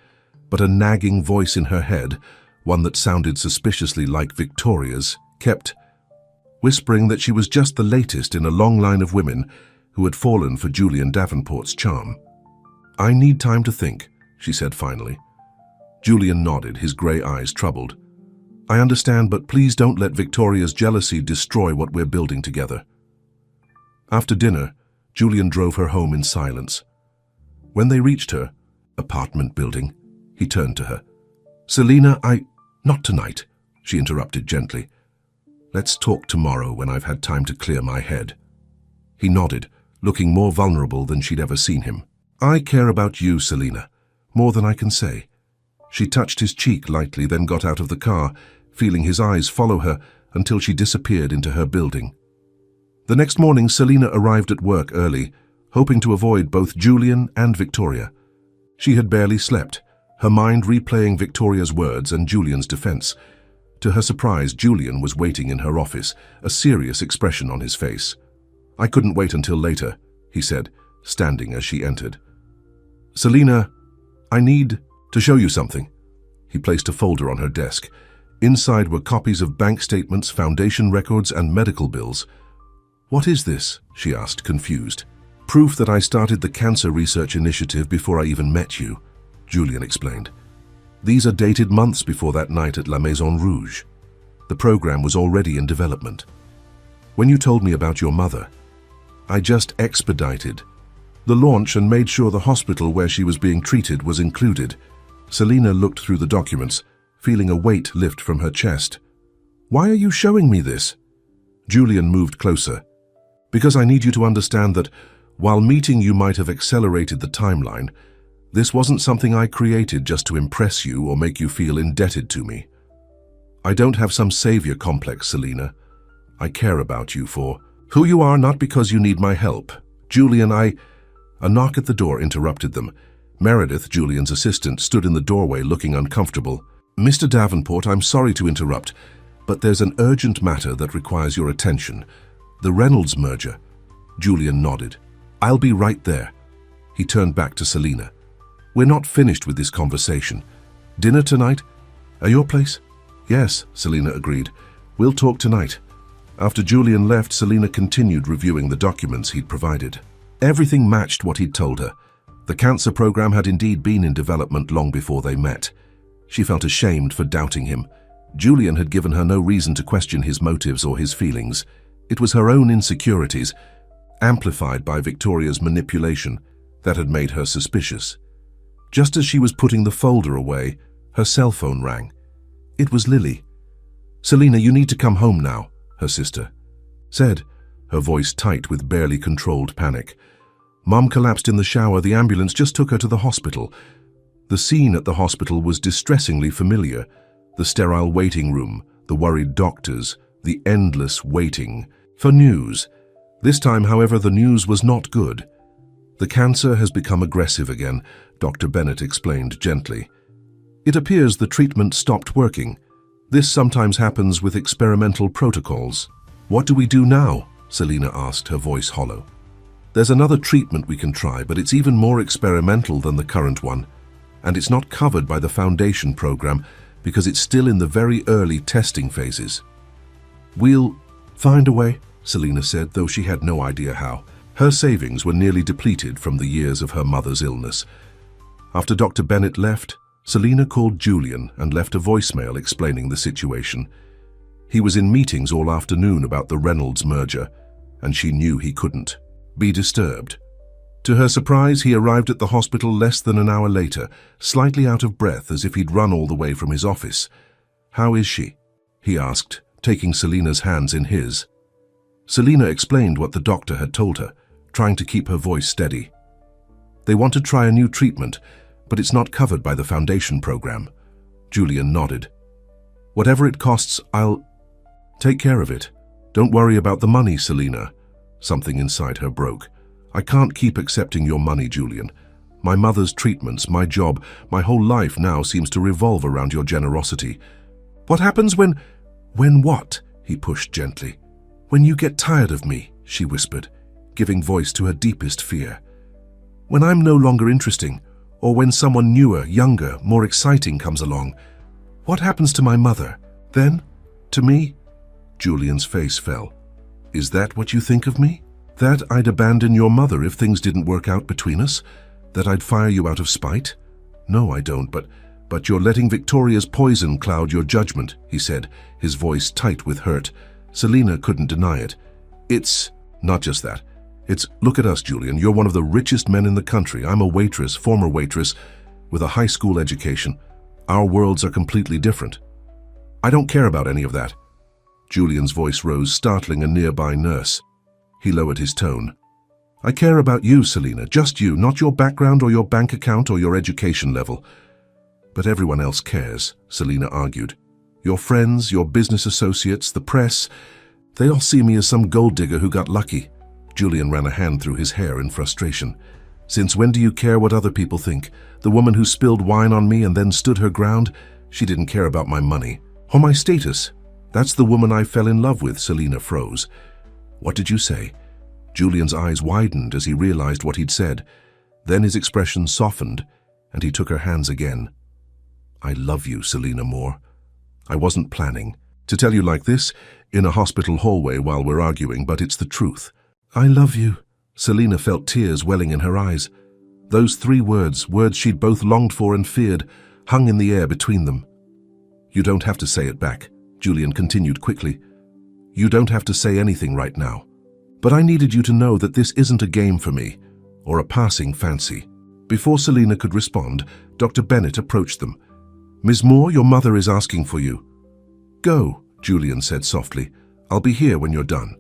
but a nagging voice in her head, one that sounded suspiciously like Victoria's, kept whispering that she was just the latest in a long line of women who had fallen for Julian Davenport's charm. I need time to think, she said finally. Julian nodded, his grey eyes troubled. I understand, but please don't let Victoria's jealousy destroy what we're building together. After dinner, Julian drove her home in silence. When they reached her apartment building, he turned to her. "Selina, Not tonight," she interrupted gently. "Let's talk tomorrow when I've had time to clear my head." He nodded, looking more vulnerable than she'd ever seen him. "I care about you, Selina, more than I can say." She touched his cheek lightly, then got out of the car, feeling his eyes follow her until she disappeared into her building. The next morning, Selina arrived at work early, hoping to avoid both Julian and Victoria. She had barely slept, her mind replaying Victoria's words and Julian's defense. To her surprise, Julian was waiting in her office, a serious expression on his face. "I couldn't wait until later," he said, standing as she entered. "Selina, I need to show you something." He placed a folder on her desk. Inside were copies of bank statements, foundation records, and medical bills. "What is this?" she asked, confused. "Proof that I started the cancer research initiative before I even met you," Julian explained. "These are dated months before that night at La Maison Rouge. The program was already in development. When you told me about your mother, I just expedited the launch and made sure the hospital where she was being treated was included." Selina looked through the documents, feeling a weight lift from her chest. "Why are you showing me this?" Julian moved closer. "Because I need you to understand that, while meeting you might have accelerated the timeline, this wasn't something I created just to impress you or make you feel indebted to me. I don't have some savior complex, Selina. I care about you for who you are, not because you need my help. Julian, A knock at the door interrupted them. Meredith, Julian's assistant, stood in the doorway looking uncomfortable. "Mr. Davenport, I'm sorry to interrupt, but there's an urgent matter that requires your attention. The Reynolds merger." Julian nodded. "I'll be right there." He turned back to Selina. "We're not finished with this conversation. Dinner tonight? At your place?" "Yes," Selina agreed. "We'll talk tonight." After Julian left, Selina continued reviewing the documents he'd provided. Everything matched what he'd told her. The cancer program had indeed been in development long before they met. She felt ashamed for doubting him. Julian had given her no reason to question his motives or his feelings. It was her own insecurities, amplified by Victoria's manipulation, that had made her suspicious. Just as she was putting the folder away, her cell phone rang. It was Lily. "Selina, you need to come home now," her sister said, her voice tight with barely controlled panic. "Mom collapsed in the shower. The ambulance just took her to the hospital." The scene at the hospital was distressingly familiar. The sterile waiting room, the worried doctors, the endless waiting for news. This time, however, the news was not good. "The cancer has become aggressive again," Dr. Bennett explained gently. "It appears the treatment stopped working. This sometimes happens with experimental protocols." "What do we do now?" Selina asked, her voice hollow. "There's another treatment we can try, but it's even more experimental than the current one. And it's not covered by the foundation program because it's still in the very early testing phases." "We'll find a way," Selina said, though she had no idea how. Her savings were nearly depleted from the years of her mother's illness. After Dr. Bennett left, Selina called Julian and left a voicemail explaining the situation. He was in meetings all afternoon about the Reynolds merger, and she knew he couldn't be disturbed. To her surprise, he arrived at the hospital less than an hour later, slightly out of breath as if he'd run all the way from his office. "How is she?" he asked, taking Selina's hands in his. Selina explained what the doctor had told her, trying to keep her voice steady. "They want to try a new treatment, but it's not covered by the foundation program." Julian nodded. "Whatever it costs, I'll take care of it. Don't worry about the money, Selina." Something inside her broke. "I can't keep accepting your money, Julian. My mother's treatments, my job, my whole life now seems to revolve around your generosity." "What happens when what?" he pushed gently. "When you get tired of me," she whispered, giving voice to her deepest fear. "When I'm no longer interesting, or when someone newer, younger, more exciting comes along. What happens to my mother? Then? To me?" Julian's face fell. "Is that what you think of me? That I'd abandon your mother if things didn't work out between us? That I'd fire you out of spite? No, I don't, but you're letting Victoria's poison cloud your judgment," he said, his voice tight with hurt. Selina couldn't deny it. "It's not just that. Look at us, Julian. You're one of the richest men in the country. I'm a waitress, former waitress, with a high school education. Our worlds are completely different. I don't care about any of that. Julian's voice rose, startling a nearby nurse. He lowered his tone. I care about you, Selina, just you, not your background or your bank account or your education level. But everyone else cares, Selina argued. Your friends, your business associates, the press, they all see me as some gold digger who got lucky. Julian ran a hand through his hair in frustration. Since when do you care what other people think? The woman who spilled wine on me and then stood her ground, she didn't care about my money. Or my status. That's the woman I fell in love with, Selina froze. What did you say? Julian's eyes widened as he realized what he'd said. Then his expression softened, and he took her hands again. I love you, Selina Moore. I wasn't planning to tell you like this, in a hospital hallway while we're arguing, but it's the truth. I love you. Selina felt tears welling in her eyes. Those 3 words, words she'd both longed for and feared, hung in the air between them. You don't have to say it back, Julian continued quickly. You don't have to say anything right now. But I needed you to know that this isn't a game for me, or a passing fancy. Before Selina could respond, Dr. Bennett approached them. Ms. Moore, your mother is asking for you. Go, Julian said softly. I'll be here when you're done.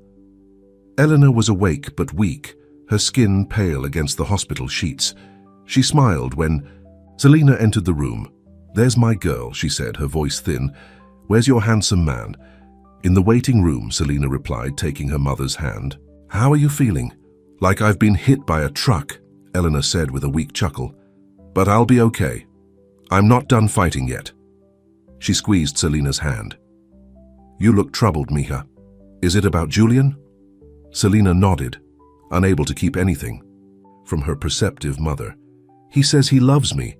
Eleanor was awake but weak, her skin pale against the hospital sheets. She smiled when Selina entered the room. There's my girl, she said, her voice thin. Where's your handsome man? In the waiting room, Selina replied, taking her mother's hand. How are you feeling? Like I've been hit by a truck, Eleanor said with a weak chuckle. But I'll be okay. I'm not done fighting yet. She squeezed Selina's hand. You look troubled, Mija. Is it about Julian? Selina nodded, unable to keep anything from her perceptive mother. He says he loves me,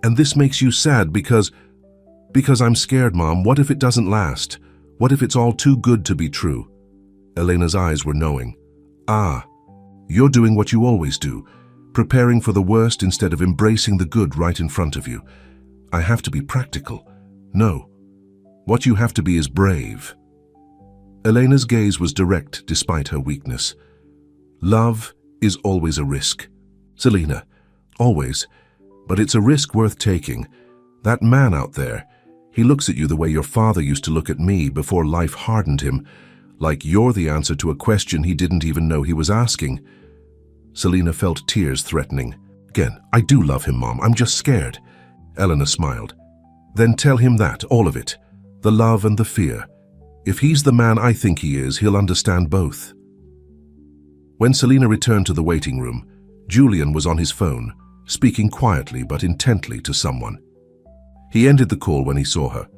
and this makes you sad because I'm scared, Mom. What if it doesn't last? What if it's all too good to be true? Elena's eyes were knowing. Ah, you're doing what you always do, preparing for the worst instead of embracing the good right in front of you. I have to be practical. No, what you have to be is brave. Elena's gaze was direct despite her weakness. Love is always a risk. Selina, always. But it's a risk worth taking. That man out there, he looks at you the way your father used to look at me before life hardened him, like you're the answer to a question he didn't even know he was asking. Selina felt tears threatening. Again, I do love him, Mom. I'm just scared. Eleanor smiled. Then tell him that, all of it. The love and the fear. If he's the man I think he is, he'll understand both. When Selina returned to the waiting room, Julian was on his phone, speaking quietly but intently to someone. He ended the call when he saw her.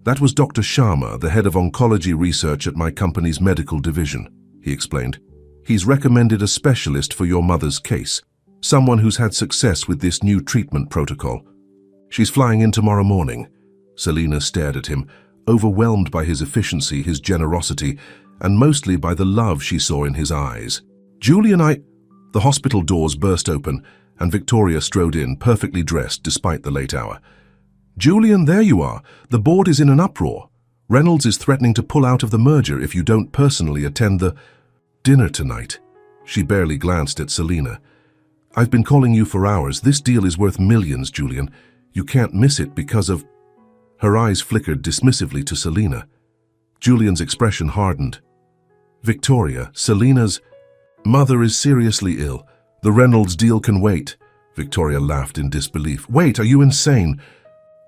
That was Dr. Sharma, the head of oncology research at my company's medical division, he explained. He's recommended a specialist for your mother's case, someone who's had success with this new treatment protocol. She's flying in tomorrow morning. Selina stared at him, overwhelmed by his efficiency, his generosity, and mostly by the love she saw in his eyes. Julian, The hospital doors burst open, and Victoria strode in, perfectly dressed despite the late hour. Julian, there you are. The board is in an uproar. Reynolds is threatening to pull out of the merger if you don't personally attend the dinner tonight. She barely glanced at Selina. I've been calling you for hours. This deal is worth millions, Julian. You can't miss it because of... Her eyes flickered dismissively to Selina. Julian's expression hardened. Victoria, Selina's mother is seriously ill. The Reynolds deal can wait. Victoria laughed in disbelief. Wait, are you insane?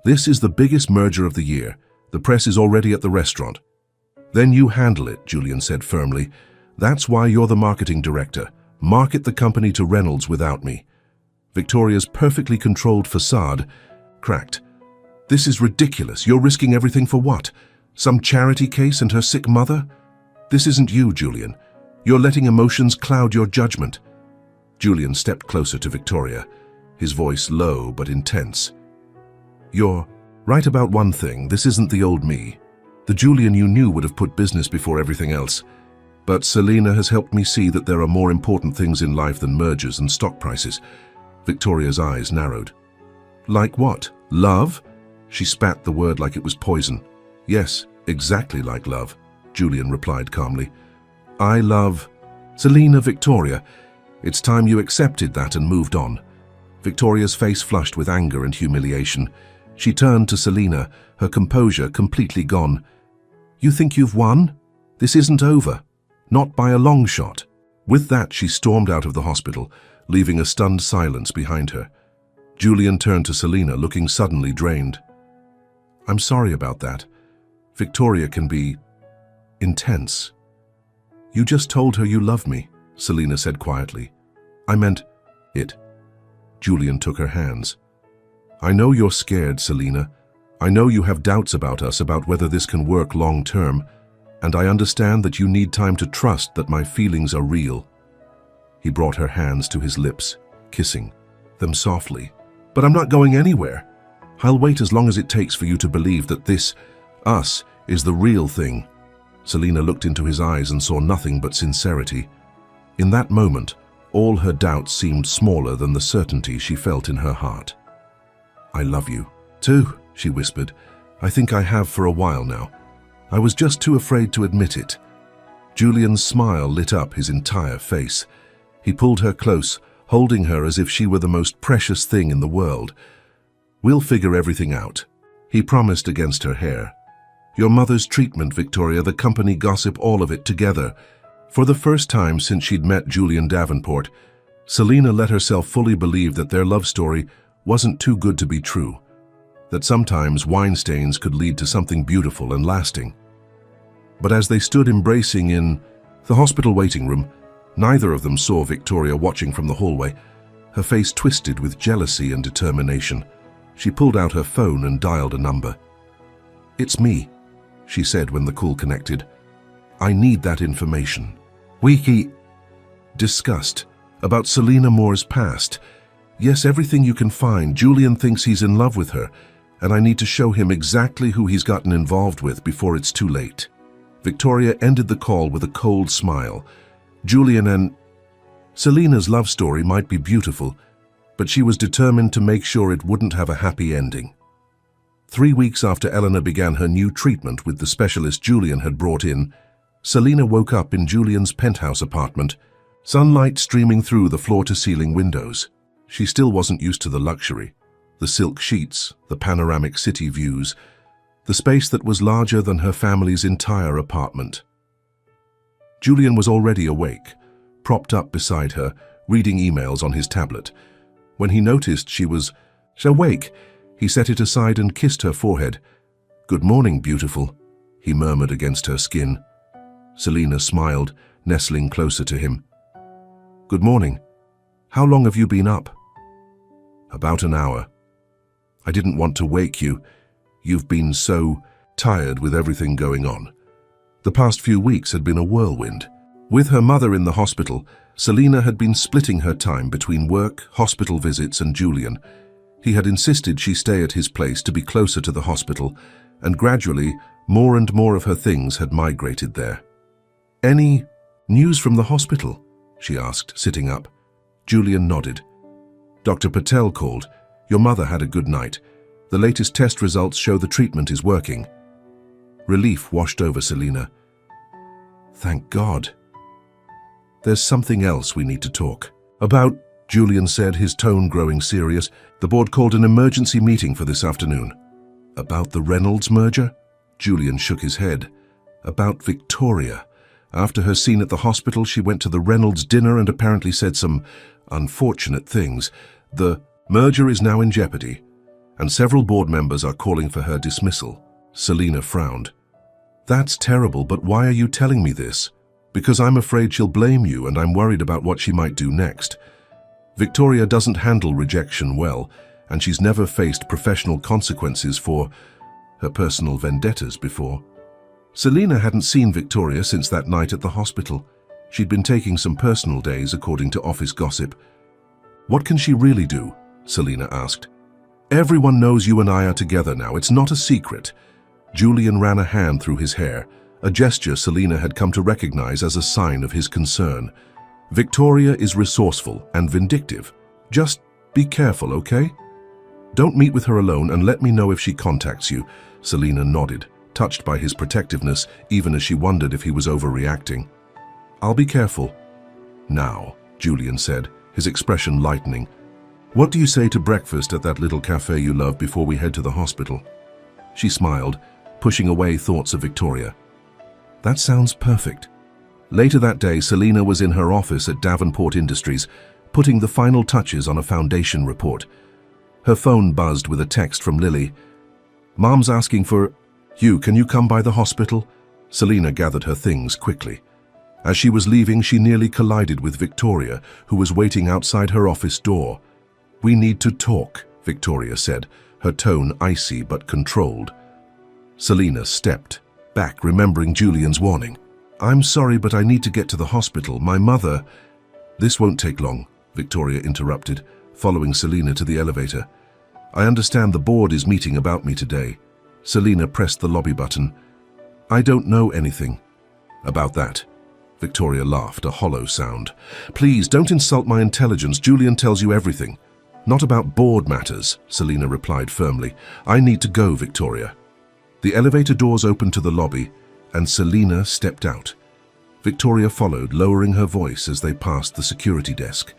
This is the biggest merger of the year. The press is already at the restaurant. Then you handle it, Julian said firmly. That's why you're the marketing director. Market the company to Reynolds without me. Victoria's perfectly controlled facade cracked. This is ridiculous. You're risking everything for what? Some charity case and her sick mother? This isn't you, Julian. You're letting emotions cloud your judgment. Julian stepped closer to Victoria, his voice low but intense. You're right about one thing. This isn't the old me. The Julian you knew would have put business before everything else. But Selina has helped me see that there are more important things in life than mergers and stock prices. Victoria's eyes narrowed. Like what? Love? She spat the word like it was poison. Yes, exactly like love, Julian replied calmly. I love... Selina, Victoria, it's time you accepted that and moved on. Victoria's face flushed with anger and humiliation. She turned to Selina, her composure completely gone. You think you've won? This isn't over. Not by a long shot. With that, she stormed out of the hospital, leaving a stunned silence behind her. Julian turned to Selina, looking suddenly drained. I'm sorry about that. Victoria can be intense. You just told her you love me, Selina said quietly. I meant it. Julian took her hands. I know you're scared, Selina. I know you have doubts about us, about whether this can work long term, and I understand that you need time to trust that my feelings are real. He brought her hands to his lips, kissing them softly. But I'm not going anywhere. I'll wait as long as it takes for you to believe that this, us, is the real thing. Selina looked into his eyes and saw nothing but sincerity. In that moment, all her doubts seemed smaller than the certainty she felt in her heart. I love you, too, she whispered. I think I have for a while now. I was just too afraid to admit it. Julian's smile lit up his entire face. He pulled her close, holding her as if she were the most precious thing in the world. We'll figure everything out, he promised against her hair. Your mother's treatment, Victoria, the company gossip, all of it together. For the first time since she'd met Julian Davenport, Selina let herself fully believe that their love story wasn't too good to be true, that sometimes wine stains could lead to something beautiful and lasting. But as they stood embracing in the hospital waiting room, neither of them saw Victoria watching from the hallway. Her face twisted with jealousy and determination. She pulled out her phone and dialed a number. It's me, she said when the call connected. I need that information. Discussed about Selina Moore's past. Yes, everything you can find. Julian thinks he's in love with her, and I need to show him exactly who he's gotten involved with before it's too late. Victoria ended the call with a cold smile. Julian and Selina's love story might be beautiful, but she was determined to make sure it wouldn't have a happy ending. 3 weeks after Eleanor began her new treatment with the specialist Julian had brought in, Selina woke up in Julian's penthouse apartment, sunlight streaming through the floor-to-ceiling windows. She still wasn't used to the luxury, the silk sheets, the panoramic city views, the space that was larger than her family's entire apartment. Julian was already awake, propped up beside her, reading emails on his tablet. When he noticed she was awake, he set it aside and kissed her forehead. Good morning, beautiful, he murmured against her skin. Selina smiled, nestling closer to him. Good morning. How long have you been up? About an hour. I didn't want to wake you. You've been so tired with everything going on. The past few weeks had been a whirlwind. With her mother in the hospital, Selina had been splitting her time between work, hospital visits, and Julian. He had insisted she stay at his place to be closer to the hospital, and gradually, more and more of her things had migrated there. Any news from the hospital? She asked, sitting up. Julian nodded. Dr. Patel called. Your mother had a good night. The latest test results show the treatment is working. Relief washed over Selina. Thank God. There's something else we need to talk about, Julian said, his tone growing serious. The board called an emergency meeting for this afternoon. About the Reynolds merger? Julian shook his head. About Victoria. After her scene at the hospital, she went to the Reynolds dinner and apparently said some unfortunate things. The merger is now in jeopardy, and several board members are calling for her dismissal. Selina frowned. That's terrible, but why are you telling me this? Because I'm afraid she'll blame you, and I'm worried about what she might do next. Victoria doesn't handle rejection well, and she's never faced professional consequences for her personal vendettas before. Selina hadn't seen Victoria since that night at the hospital. She'd been taking some personal days, according to office gossip. What can she really do? Selina asked. Everyone knows you and I are together now. It's not a secret. Julian ran a hand through his hair, a gesture Selina had come to recognize as a sign of his concern. Victoria is resourceful and vindictive. Just be careful, okay? Don't meet with her alone and let me know if she contacts you. Selina nodded, touched by his protectiveness, even as she wondered if he was overreacting. I'll be careful. "Now," Julian said, his expression lightening. "What do you say to breakfast at that little cafe you love before we head to the hospital?" She smiled, pushing away thoughts of Victoria. "That sounds perfect." Later that day, Selina was in her office at Davenport Industries, putting the final touches on a foundation report. Her phone buzzed with a text from Lily. "Mom's asking for... Hugh, can you come by the hospital?" Selina gathered her things quickly. As she was leaving, she nearly collided with Victoria, who was waiting outside her office door. "We need to talk," Victoria said, her tone icy but controlled. Selina stepped back, remembering Julian's warning. "I'm sorry, but I need to get to the hospital. My mother..." "This won't take long," Victoria interrupted, following Selina to the elevator. "I understand the board is meeting about me today." Selina pressed the lobby button. "I don't know anything about that." Victoria laughed, a hollow sound. "Please, don't insult my intelligence. Julian tells you everything." "Not about board matters," Selina replied firmly. "I need to go, Victoria." The elevator doors opened to the lobby, and Selina stepped out. Victoria followed, lowering her voice as they passed the security desk.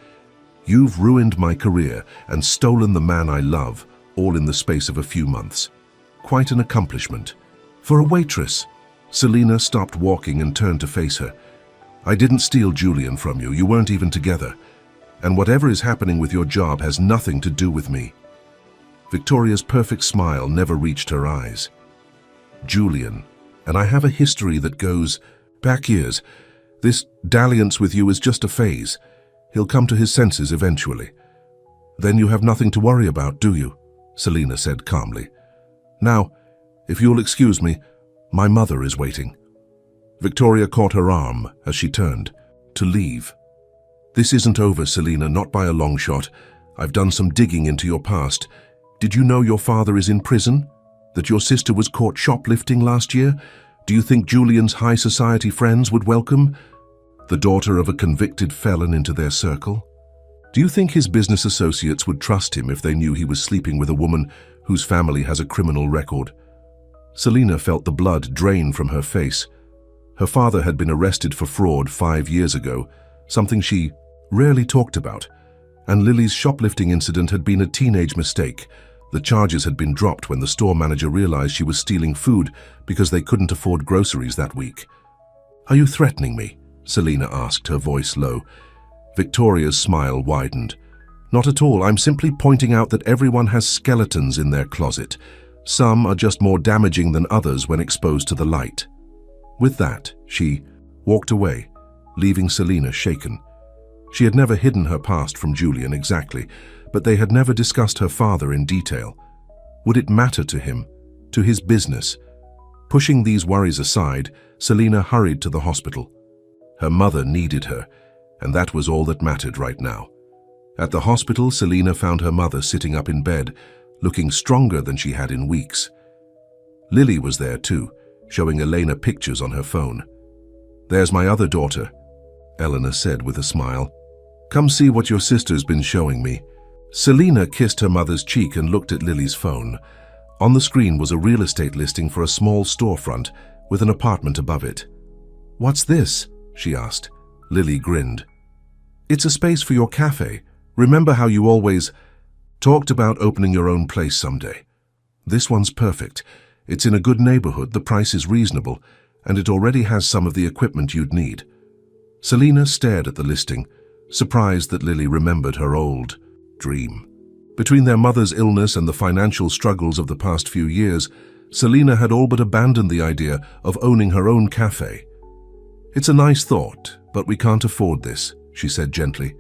"You've ruined my career and stolen the man I love, all in the space of a few months. Quite an accomplishment. For a waitress." Selina stopped walking and turned to face her. "I didn't steal Julian from you. You weren't even together. And whatever is happening with your job has nothing to do with me." Victoria's perfect smile never reached her eyes. "Julian, and I have a history that goes back years. This dalliance with you is just a phase. He'll come to his senses eventually." "Then you have nothing to worry about, do you?" Selina said calmly. "Now, if you'll excuse me, my mother is waiting." Victoria caught her arm as she turned to leave. "This isn't over, Selina, not by a long shot. I've done some digging into your past. Did you know your father is in prison? That your sister was caught shoplifting last year? Do you think Julian's high society friends would welcome the daughter of a convicted felon into their circle? Do you think his business associates would trust him if they knew he was sleeping with a woman whose family has a criminal record?" Selina felt the blood drain from her face. Her father had been arrested for fraud 5 years ago, something she rarely talked about, and Lily's shoplifting incident had been a teenage mistake. The charges had been dropped when the store manager realized she was stealing food because they couldn't afford groceries that week. "Are you threatening me?" Selina asked, her voice low. Victoria's smile widened. "Not at all. I'm simply pointing out that everyone has skeletons in their closet. Some are just more damaging than others when exposed to the light." With that, she walked away, leaving Selina shaken. She had never hidden her past from Julian exactly, but they had never discussed her father in detail. Would it matter to him, to his business? Pushing these worries aside, Selina hurried to the hospital. Her mother needed her, and that was all that mattered right now. At the hospital, Selina found her mother sitting up in bed, looking stronger than she had in weeks. Lily was there too, showing Elena pictures on her phone. "There's my other daughter," Eleanor said with a smile. "Come see what your sister's been showing me." Selina kissed her mother's cheek and looked at Lily's phone. On the screen was a real estate listing for a small storefront with an apartment above it. "What's this?" she asked. Lily grinned. "It's a space for your cafe. Remember how you always talked about opening your own place someday? This one's perfect. It's in a good neighborhood, the price is reasonable, and it already has some of the equipment you'd need." Selina stared at the listing, surprised that Lily remembered her old dream. Between their mother's illness and the financial struggles of the past few years, Selina had all but abandoned the idea of owning her own cafe. "It's a nice thought, but we can't afford this," she said gently.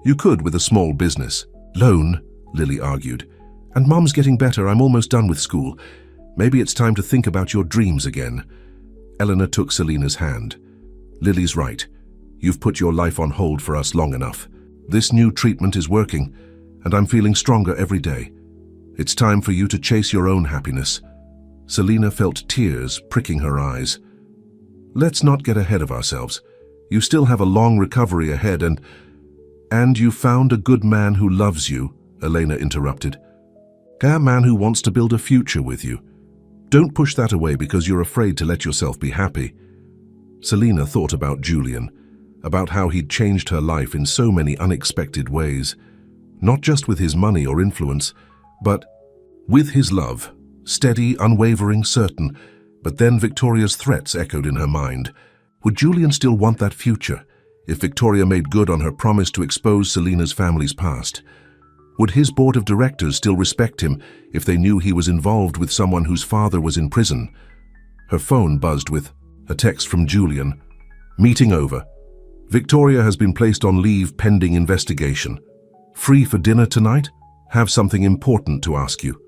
"You could with a small business loan," Lily argued. "And Mom's getting better. I'm almost done with school. Maybe it's time to think about your dreams again." Eleanor took Selina's hand. "Lily's right. You've put your life on hold for us long enough. This new treatment is working, and I'm feeling stronger every day. It's time for you to chase your own happiness." Selina felt tears pricking her eyes. "Let's not get ahead of ourselves. You still have a long recovery ahead and you found a good man who loves you," Elena interrupted. "A man who wants to build a future with you. Don't push that away because you're afraid to let yourself be happy." Selina thought about Julian. about how he'd changed her life in so many unexpected ways, not just with his money or influence, but with his love, steady, unwavering, certain. But then Victoria's threats echoed in her mind. Would Julian still want that future if Victoria made good on her promise to expose Selina's family's past? Would his board of directors still respect him if they knew he was involved with someone whose father was in prison? Her phone buzzed with a text from Julian. Meeting over. Victoria has been placed on leave pending investigation. Free for dinner tonight? Have something important to ask you.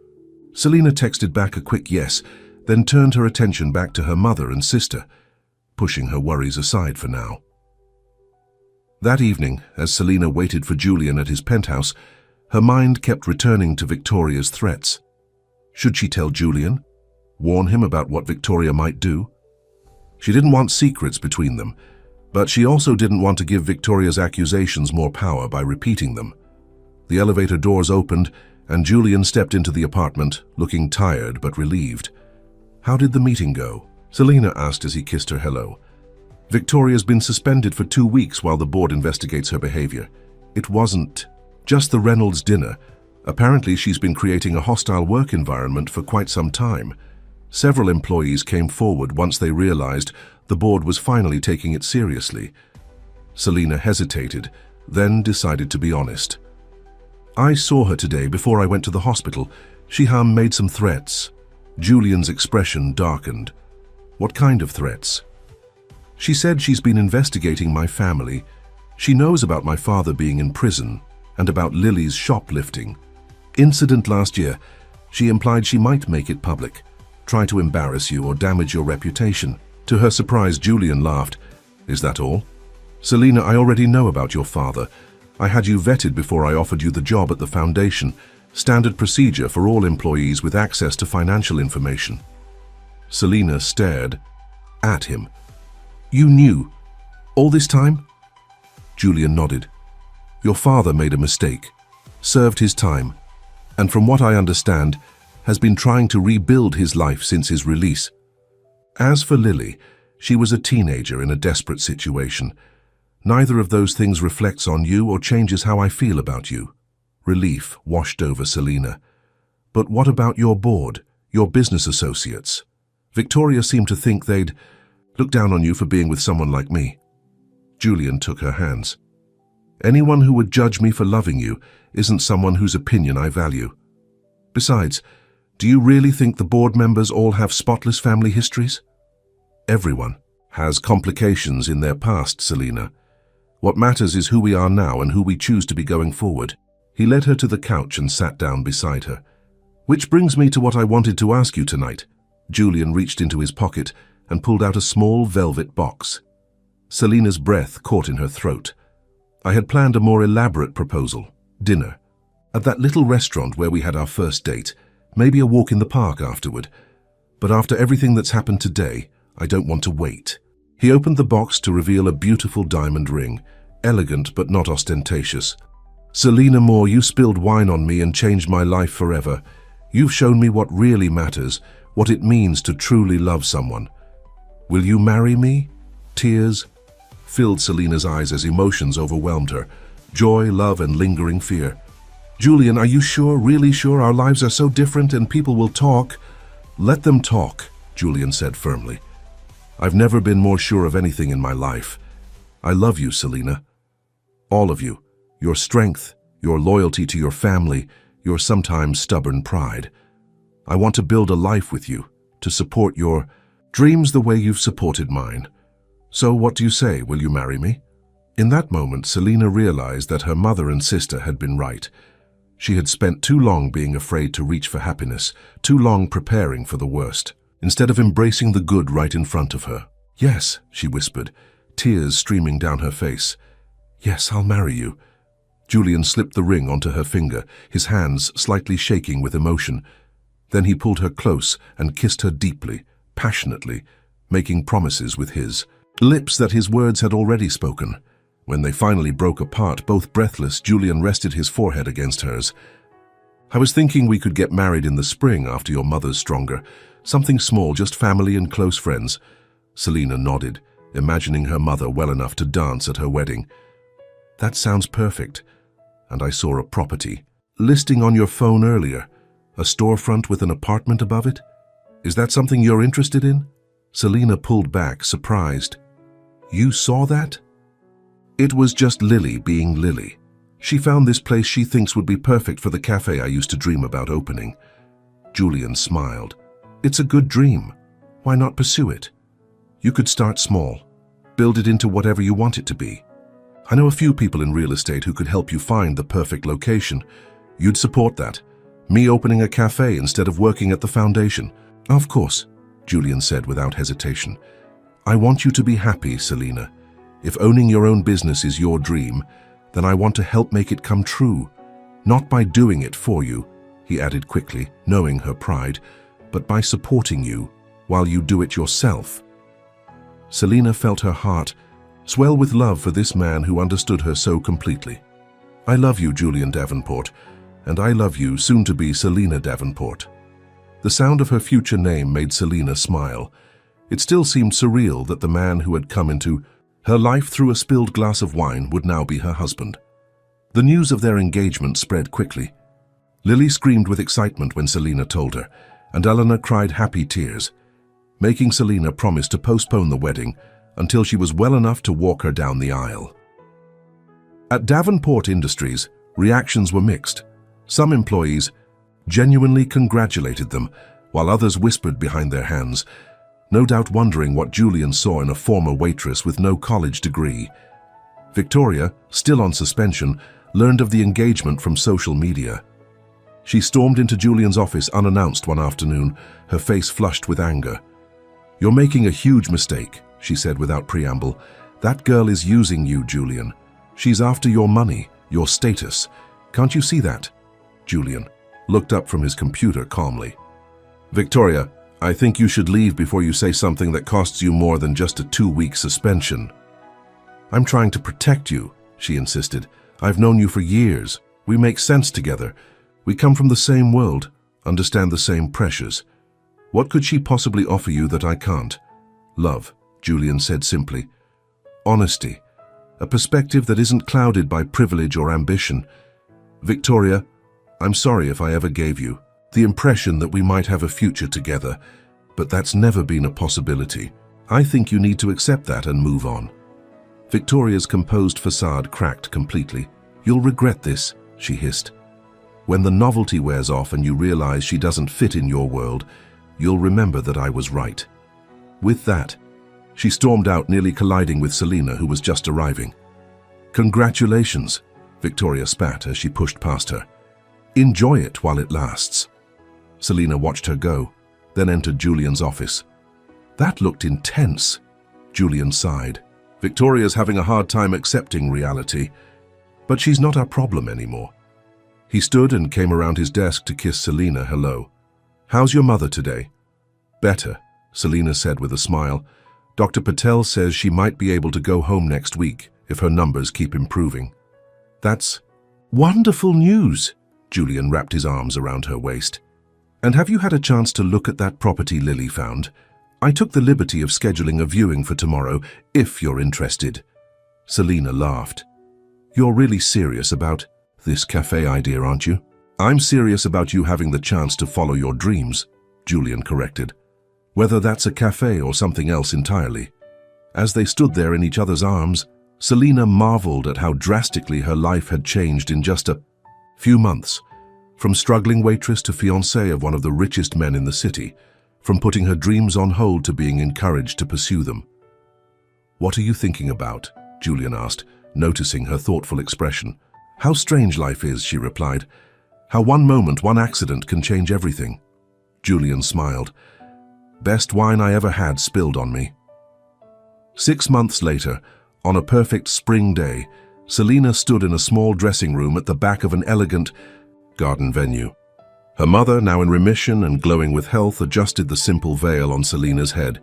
Selina texted back a quick yes, then turned her attention back to her mother and sister, pushing her worries aside for now. That evening, as Selina waited for Julian at his penthouse, her mind kept returning to Victoria's threats. Should she tell Julian? Warn him about what Victoria might do? She didn't want secrets between them, but she also didn't want to give Victoria's accusations more power by repeating them. The elevator doors opened, and Julian stepped into the apartment, looking tired but relieved. How did the meeting go? Selina asked as he kissed her hello. Victoria's been suspended for 2 weeks while the board investigates her behavior. It wasn't just the Reynolds dinner. Apparently she's been creating a hostile work environment for quite some time. Several employees came forward once they realized the board was finally taking it seriously. Selina hesitated, then decided to be honest. I saw her today before I went to the hospital. She made some threats. Julian's expression darkened. What kind of threats? She said she's been investigating my family. She knows about my father being in prison and about Lily's shoplifting incident last year. She implied she might make it public, try to embarrass you or damage your reputation. To her surprise, Julian laughed. Is that all? Selina, I already know about your father. I had you vetted before I offered you the job at the foundation. Standard procedure for all employees with access to financial information. Selina stared at him. You knew all this time? Julian nodded. Your father made a mistake, served his time, and from what I understand, has been trying to rebuild his life since his release. As for Lily, she was a teenager in a desperate situation. Neither of those things reflects on you or changes how I feel about you. Relief washed over Selina. But what about your board, your business associates? Victoria seemed to think they'd look down on you for being with someone like me. Julian took her hands. Anyone who would judge me for loving you isn't someone whose opinion I value. Besides, do you really think the board members all have spotless family histories? Everyone has complications in their past, Selina. What matters is who we are now and who we choose to be going forward. He led her to the couch and sat down beside her. Which brings me to what I wanted to ask you tonight. Julian reached into his pocket and pulled out a small velvet box. Selina's breath caught in her throat. I had planned a more elaborate proposal. Dinner. At that little restaurant where we had our first date. Maybe a walk in the park afterward. But after everything that's happened today, I don't want to wait. He opened the box to reveal a beautiful diamond ring, elegant but not ostentatious. Selina Moore, you spilled wine on me and changed my life forever. You've shown me what really matters, what it means to truly love someone. Will you marry me? Tears filled Selina's eyes as emotions overwhelmed her. Joy, love, and lingering fear. Julian, are you sure, really sure our lives are so different and people will talk? Let them talk, Julian said firmly. I've never been more sure of anything in my life. I love you, Selina. All of you. Your strength, your loyalty to your family, your sometimes stubborn pride. I want to build a life with you, to support your dreams the way you've supported mine. So what do you say, will you marry me? In that moment, Selina realized that her mother and sister had been right. She had spent too long being afraid to reach for happiness, too long preparing for the worst, instead of embracing the good right in front of her. Yes, she whispered, tears streaming down her face. Yes, I'll marry you. Julian slipped the ring onto her finger, his hands slightly shaking with emotion. Then he pulled her close and kissed her deeply, passionately, making promises with his lips that his words had already spoken. When they finally broke apart, both breathless, Julian rested his forehead against hers. I was thinking we could get married in the spring after your mother's stronger. Something small, just family and close friends. Selina nodded, imagining her mother well enough to dance at her wedding. That sounds perfect. And I saw a property listing on your phone earlier, a storefront with an apartment above it. Is that something you're interested in? Selina pulled back, surprised. You saw that? It was just Lily being Lily. She found this place she thinks would be perfect for the cafe I used to dream about opening. Julian smiled. It's a good dream. Why not pursue it? You could start small, build it into whatever you want it to be. I know a few people in real estate who could help you find the perfect location. You'd support that. Me opening a cafe instead of working at the foundation. Of course, Julian said without hesitation. I want you to be happy, Selina. If owning your own business is your dream, then I want to help make it come true. Not by doing it for you, he added quickly, knowing her pride, but by supporting you while you do it yourself. Selina felt her heart swell with love for this man who understood her so completely. I love you, Julian Davenport, and I love you, soon-to-be Selina Davenport. The sound of her future name made Selina smile. It still seemed surreal that the man who had come into her life through a spilled glass of wine would now be her husband. The news of their engagement spread quickly. Lily screamed with excitement when Selina told her, and Eleanor cried happy tears, making Selina promise to postpone the wedding until she was well enough to walk her down the aisle. At Davenport Industries, reactions were mixed. Some employees genuinely congratulated them, while others whispered behind their hands, no doubt wondering what Julian saw in a former waitress with no college degree. Victoria, still on suspension, learned of the engagement from social media. She stormed into Julian's office unannounced one afternoon, her face flushed with anger. "You're making a huge mistake," she said without preamble. "That girl is using you, Julian. She's after your money, your status. Can't you see that?" Julian looked up from his computer calmly. "Victoria, I think you should leave before you say something that costs you more than just a 2-week suspension." "I'm trying to protect you," she insisted. "I've known you for years. We make sense together. We come from the same world, understand the same pressures. What could she possibly offer you that I can't?" "Love," Julian said simply. "Honesty. A perspective that isn't clouded by privilege or ambition. Victoria, I'm sorry if I ever gave you the impression that we might have a future together, but that's never been a possibility. I think you need to accept that and move on." Victoria's composed facade cracked completely. "You'll regret this," she hissed. "When the novelty wears off and you realize she doesn't fit in your world, you'll remember that I was right." With that, she stormed out, nearly colliding with Selina, who was just arriving. "Congratulations," Victoria spat as she pushed past her. "Enjoy it while it lasts." Selina watched her go, then entered Julian's office. "That looked intense," Julian sighed. "Victoria's having a hard time accepting reality, but she's not our problem anymore." He stood and came around his desk to kiss Selina hello. "How's your mother today?" "Better," Selina said with a smile. "Dr. Patel says she might be able to go home next week if her numbers keep improving." "That's wonderful news," Julian wrapped his arms around her waist. "And have you had a chance to look at that property Lily found? I took the liberty of scheduling a viewing for tomorrow, if you're interested." Selina laughed. "You're really serious about this cafe idea, aren't you?" "I'm serious about you having the chance to follow your dreams," Julian corrected. "Whether that's a cafe or something else entirely." As they stood there in each other's arms, Selina marveled at how drastically her life had changed in just a few months. From struggling waitress to fiancée of one of the richest men in the city, from putting her dreams on hold to being encouraged to pursue them. "What are you thinking about?" Julian asked, noticing her thoughtful expression. "How strange life is," she replied. "How one moment, one accident can change everything." Julian smiled. "Best wine I ever had spilled on me." 6 months later, on a perfect spring day, Selina stood in a small dressing room at the back of an elegant garden venue. Her mother, now in remission and glowing with health, adjusted the simple veil on Selina's head.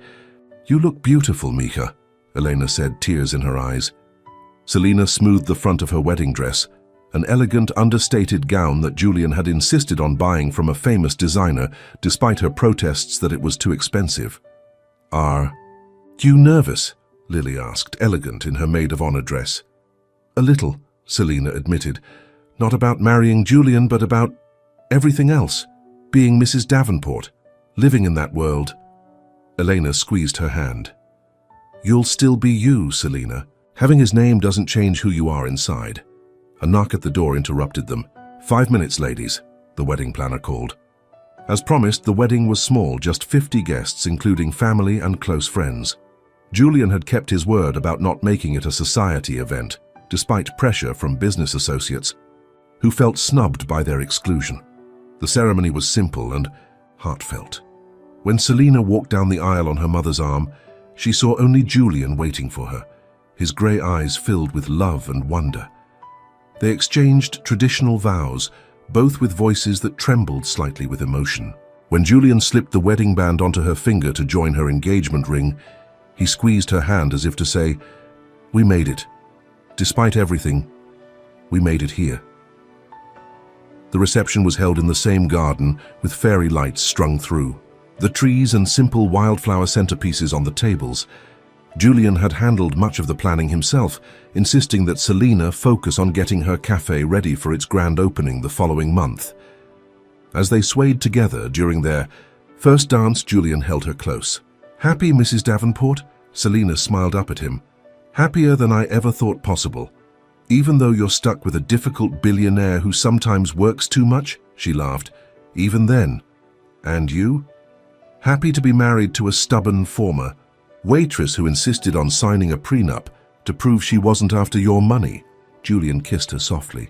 "You look beautiful, Mika," Elena said, tears in her eyes. Selina smoothed the front of her wedding dress, an elegant, understated gown that Julian had insisted on buying from a famous designer, despite her protests that it was too expensive. "Are you nervous?" Lily asked, elegant in her maid-of-honor dress. A little, Selina admitted. Not about marrying Julian, but about everything else. Being Mrs. Davenport, living in that world. Elena squeezed her hand. You'll still be you, Selina. Having his name doesn't change who you are inside. A knock at the door interrupted them. 5 minutes, ladies, the wedding planner called. As promised, the wedding was small, just 50 guests, including family and close friends. Julian had kept his word about not making it a society event, despite pressure from business associates, who felt snubbed by their exclusion. The ceremony was simple and heartfelt. When Selina walked down the aisle on her mother's arm, she saw only Julian waiting for her, his grey eyes filled with love and wonder. They exchanged traditional vows, both with voices that trembled slightly with emotion. When Julian slipped the wedding band onto her finger to join her engagement ring, he squeezed her hand as if to say, "We made it. Despite everything, we made it here." The reception was held in the same garden, with fairy lights strung through. The trees and simple wildflower centerpieces on the tables. Julian had handled much of the planning himself, insisting that Selina focus on getting her cafe ready for its grand opening the following month. As they swayed together during their first dance, Julian held her close. "Happy, Mrs. Davenport?" Selina smiled up at him. "Happier than I ever thought possible. Even though you're stuck with a difficult billionaire who sometimes works too much," she laughed. "Even then. And you?" "Happy to be married to a stubborn former waitress who insisted on signing a prenup to prove she wasn't after your money." Julian kissed her softly.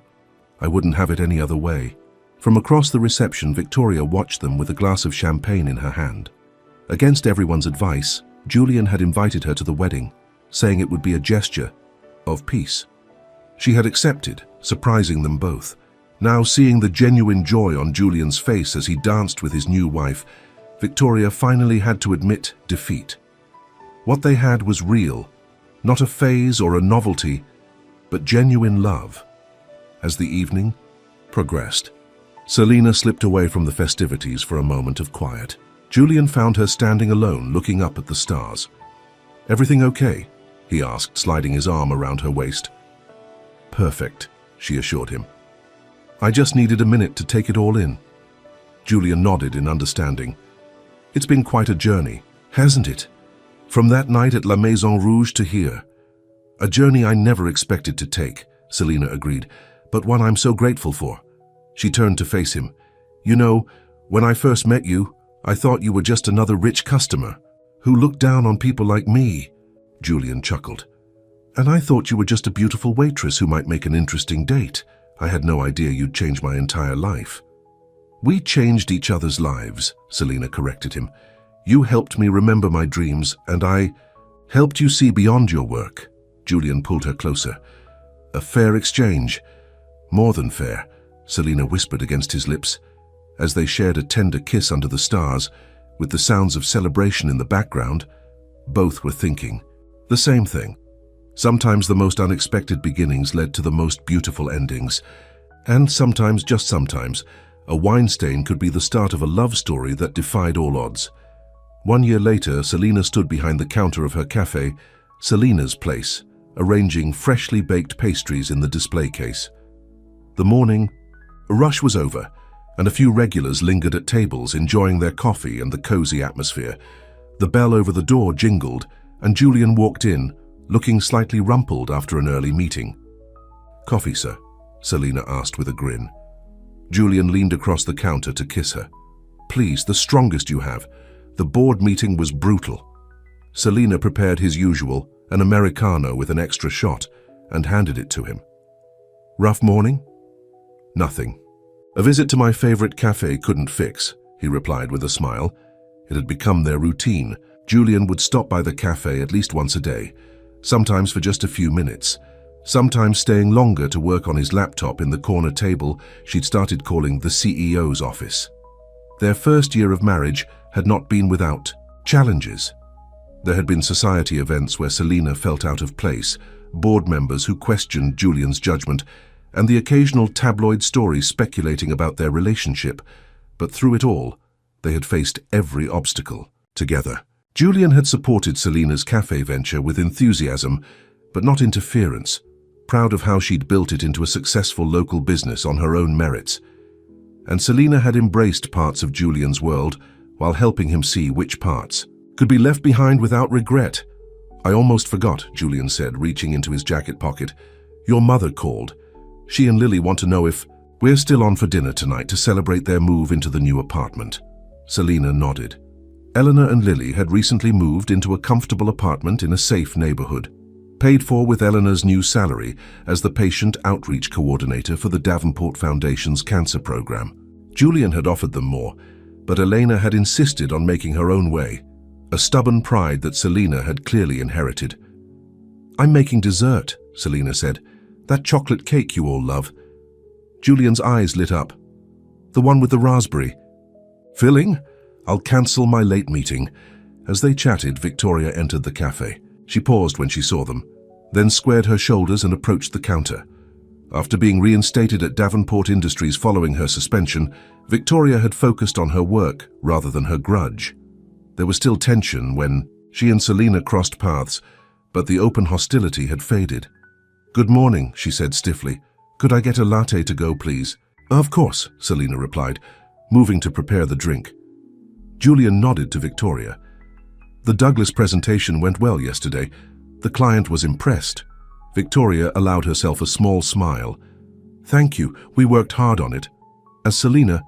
"I wouldn't have it any other way." From across the reception, Victoria watched them with a glass of champagne in her hand. Against everyone's advice, Julian had invited her to the wedding, saying it would be a gesture of peace. She had accepted, surprising them both. Now, seeing the genuine joy on Julian's face as he danced with his new wife, Victoria finally had to admit defeat. What they had was real, not a phase or a novelty, but genuine love. As the evening progressed, Selina slipped away from the festivities for a moment of quiet. Julian found her standing alone, looking up at the stars. "Everything okay?" he asked, sliding his arm around her waist. "Perfect," she assured him. "I just needed a minute to take it all in." Julian nodded in understanding. "It's been quite a journey, hasn't it? From that night at La Maison Rouge to here. A journey I never expected to take," Selina agreed, "but one I'm so grateful for." She turned to face him. "You know, when I first met you, I thought you were just another rich customer who looked down on people like me." Julian chuckled. "And I thought you were just a beautiful waitress who might make an interesting date. I had no idea you'd change my entire life." "We changed each other's lives," Selina corrected him. "You helped me remember my dreams, and I helped you see beyond your work." Julian pulled her closer. "A fair exchange." "More than fair," Selina whispered against his lips. As they shared a tender kiss under the stars, with the sounds of celebration in the background, both were thinking the same thing. Sometimes the most unexpected beginnings led to the most beautiful endings. And sometimes, just sometimes, a wine stain could be the start of a love story that defied all odds. 1 year later, Selina stood behind the counter of her cafe, Selina's Place, arranging freshly baked pastries in the display case. The morning rush was over, and a few regulars lingered at tables, enjoying their coffee and the cozy atmosphere. The bell over the door jingled, and Julian walked in, looking slightly rumpled after an early meeting. "Coffee, sir?" Selina asked with a grin. Julian leaned across the counter to kiss her. "Please, the strongest you have. The board meeting was brutal." Selina prepared his usual, an Americano with an extra shot, and handed it to him. "Rough morning?" "Nothing. A visit to my favorite cafe couldn't fix," he replied with a smile. It had become their routine. Julian would stop by the cafe at least once a day, sometimes for just a few minutes, sometimes staying longer to work on his laptop in the corner table she'd started calling the CEO's office. Their first year of marriage had not been without challenges. There had been society events where Selina felt out of place, board members who questioned Julian's judgment, and the occasional tabloid story speculating about their relationship. But through it all, they had faced every obstacle together. Julian had supported Selina's cafe venture with enthusiasm, but not interference, proud of how she'd built it into a successful local business on her own merits. And Selina had embraced parts of Julian's world while helping him see which parts could be left behind without regret. "I almost forgot," Julian said, reaching into his jacket pocket. "Your mother called. She and Lily want to know if we're still on for dinner tonight to celebrate their move into the new apartment." Selina nodded. Eleanor and Lily had recently moved into a comfortable apartment in a safe neighborhood, paid for with Eleanor's new salary as the patient outreach coordinator for the Davenport Foundation's cancer program. Julian had offered them more, but Elena had insisted on making her own way, a stubborn pride that Selina had clearly inherited. "I'm making dessert," Selina said. "That chocolate cake you all love." Julian's eyes lit up. "The one with the raspberry." "Filling? I'll cancel my late meeting." As they chatted, Victoria entered the cafe. She paused when she saw them, then squared her shoulders and approached the counter. After being reinstated at Davenport Industries following her suspension, Victoria had focused on her work rather than her grudge. There was still tension when she and Selina crossed paths, but the open hostility had faded. "Good morning," she said stiffly. "Could I get a latte to go, please?" "Of course," Selina replied, moving to prepare the drink. Julian nodded to Victoria. "The Douglas presentation went well yesterday. The client was impressed." Victoria allowed herself a small smile. "Thank you, we worked hard on it." As Selina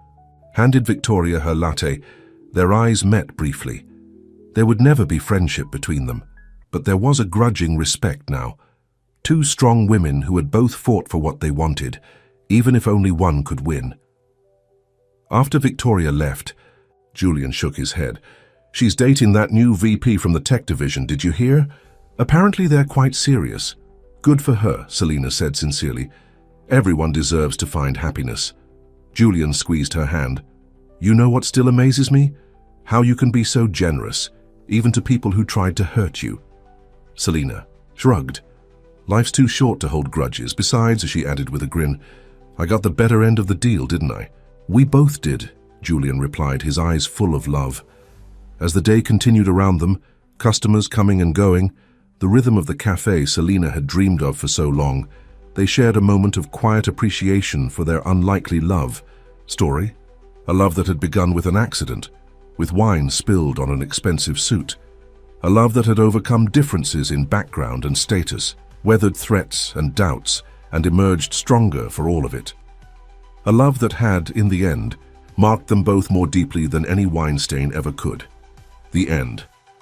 handed Victoria her latte, their eyes met briefly. There would never be friendship between them, but there was a grudging respect now. Two strong women who had both fought for what they wanted, even if only one could win. After Victoria left, Julian shook his head. "She's dating that new VP from the tech division, did you hear? Apparently they're quite serious." "Good for her," Selina said sincerely. "Everyone deserves to find happiness." Julian squeezed her hand. "You know what still amazes me? How you can be so generous, even to people who tried to hurt you." Selina shrugged. "Life's too short to hold grudges. Besides," she added with a grin, "I got the better end of the deal, didn't I?" "We both did," Julian replied, his eyes full of love. As the day continued around them, customers coming and going, the rhythm of the cafe Selina had dreamed of for so long, they shared a moment of quiet appreciation for their unlikely love story, a love that had begun with an accident, with wine spilled on an expensive suit, a love that had overcome differences in background and status, weathered threats and doubts, and emerged stronger for all of it. A love that had, in the end, marked them both more deeply than any wine stain ever could. The end.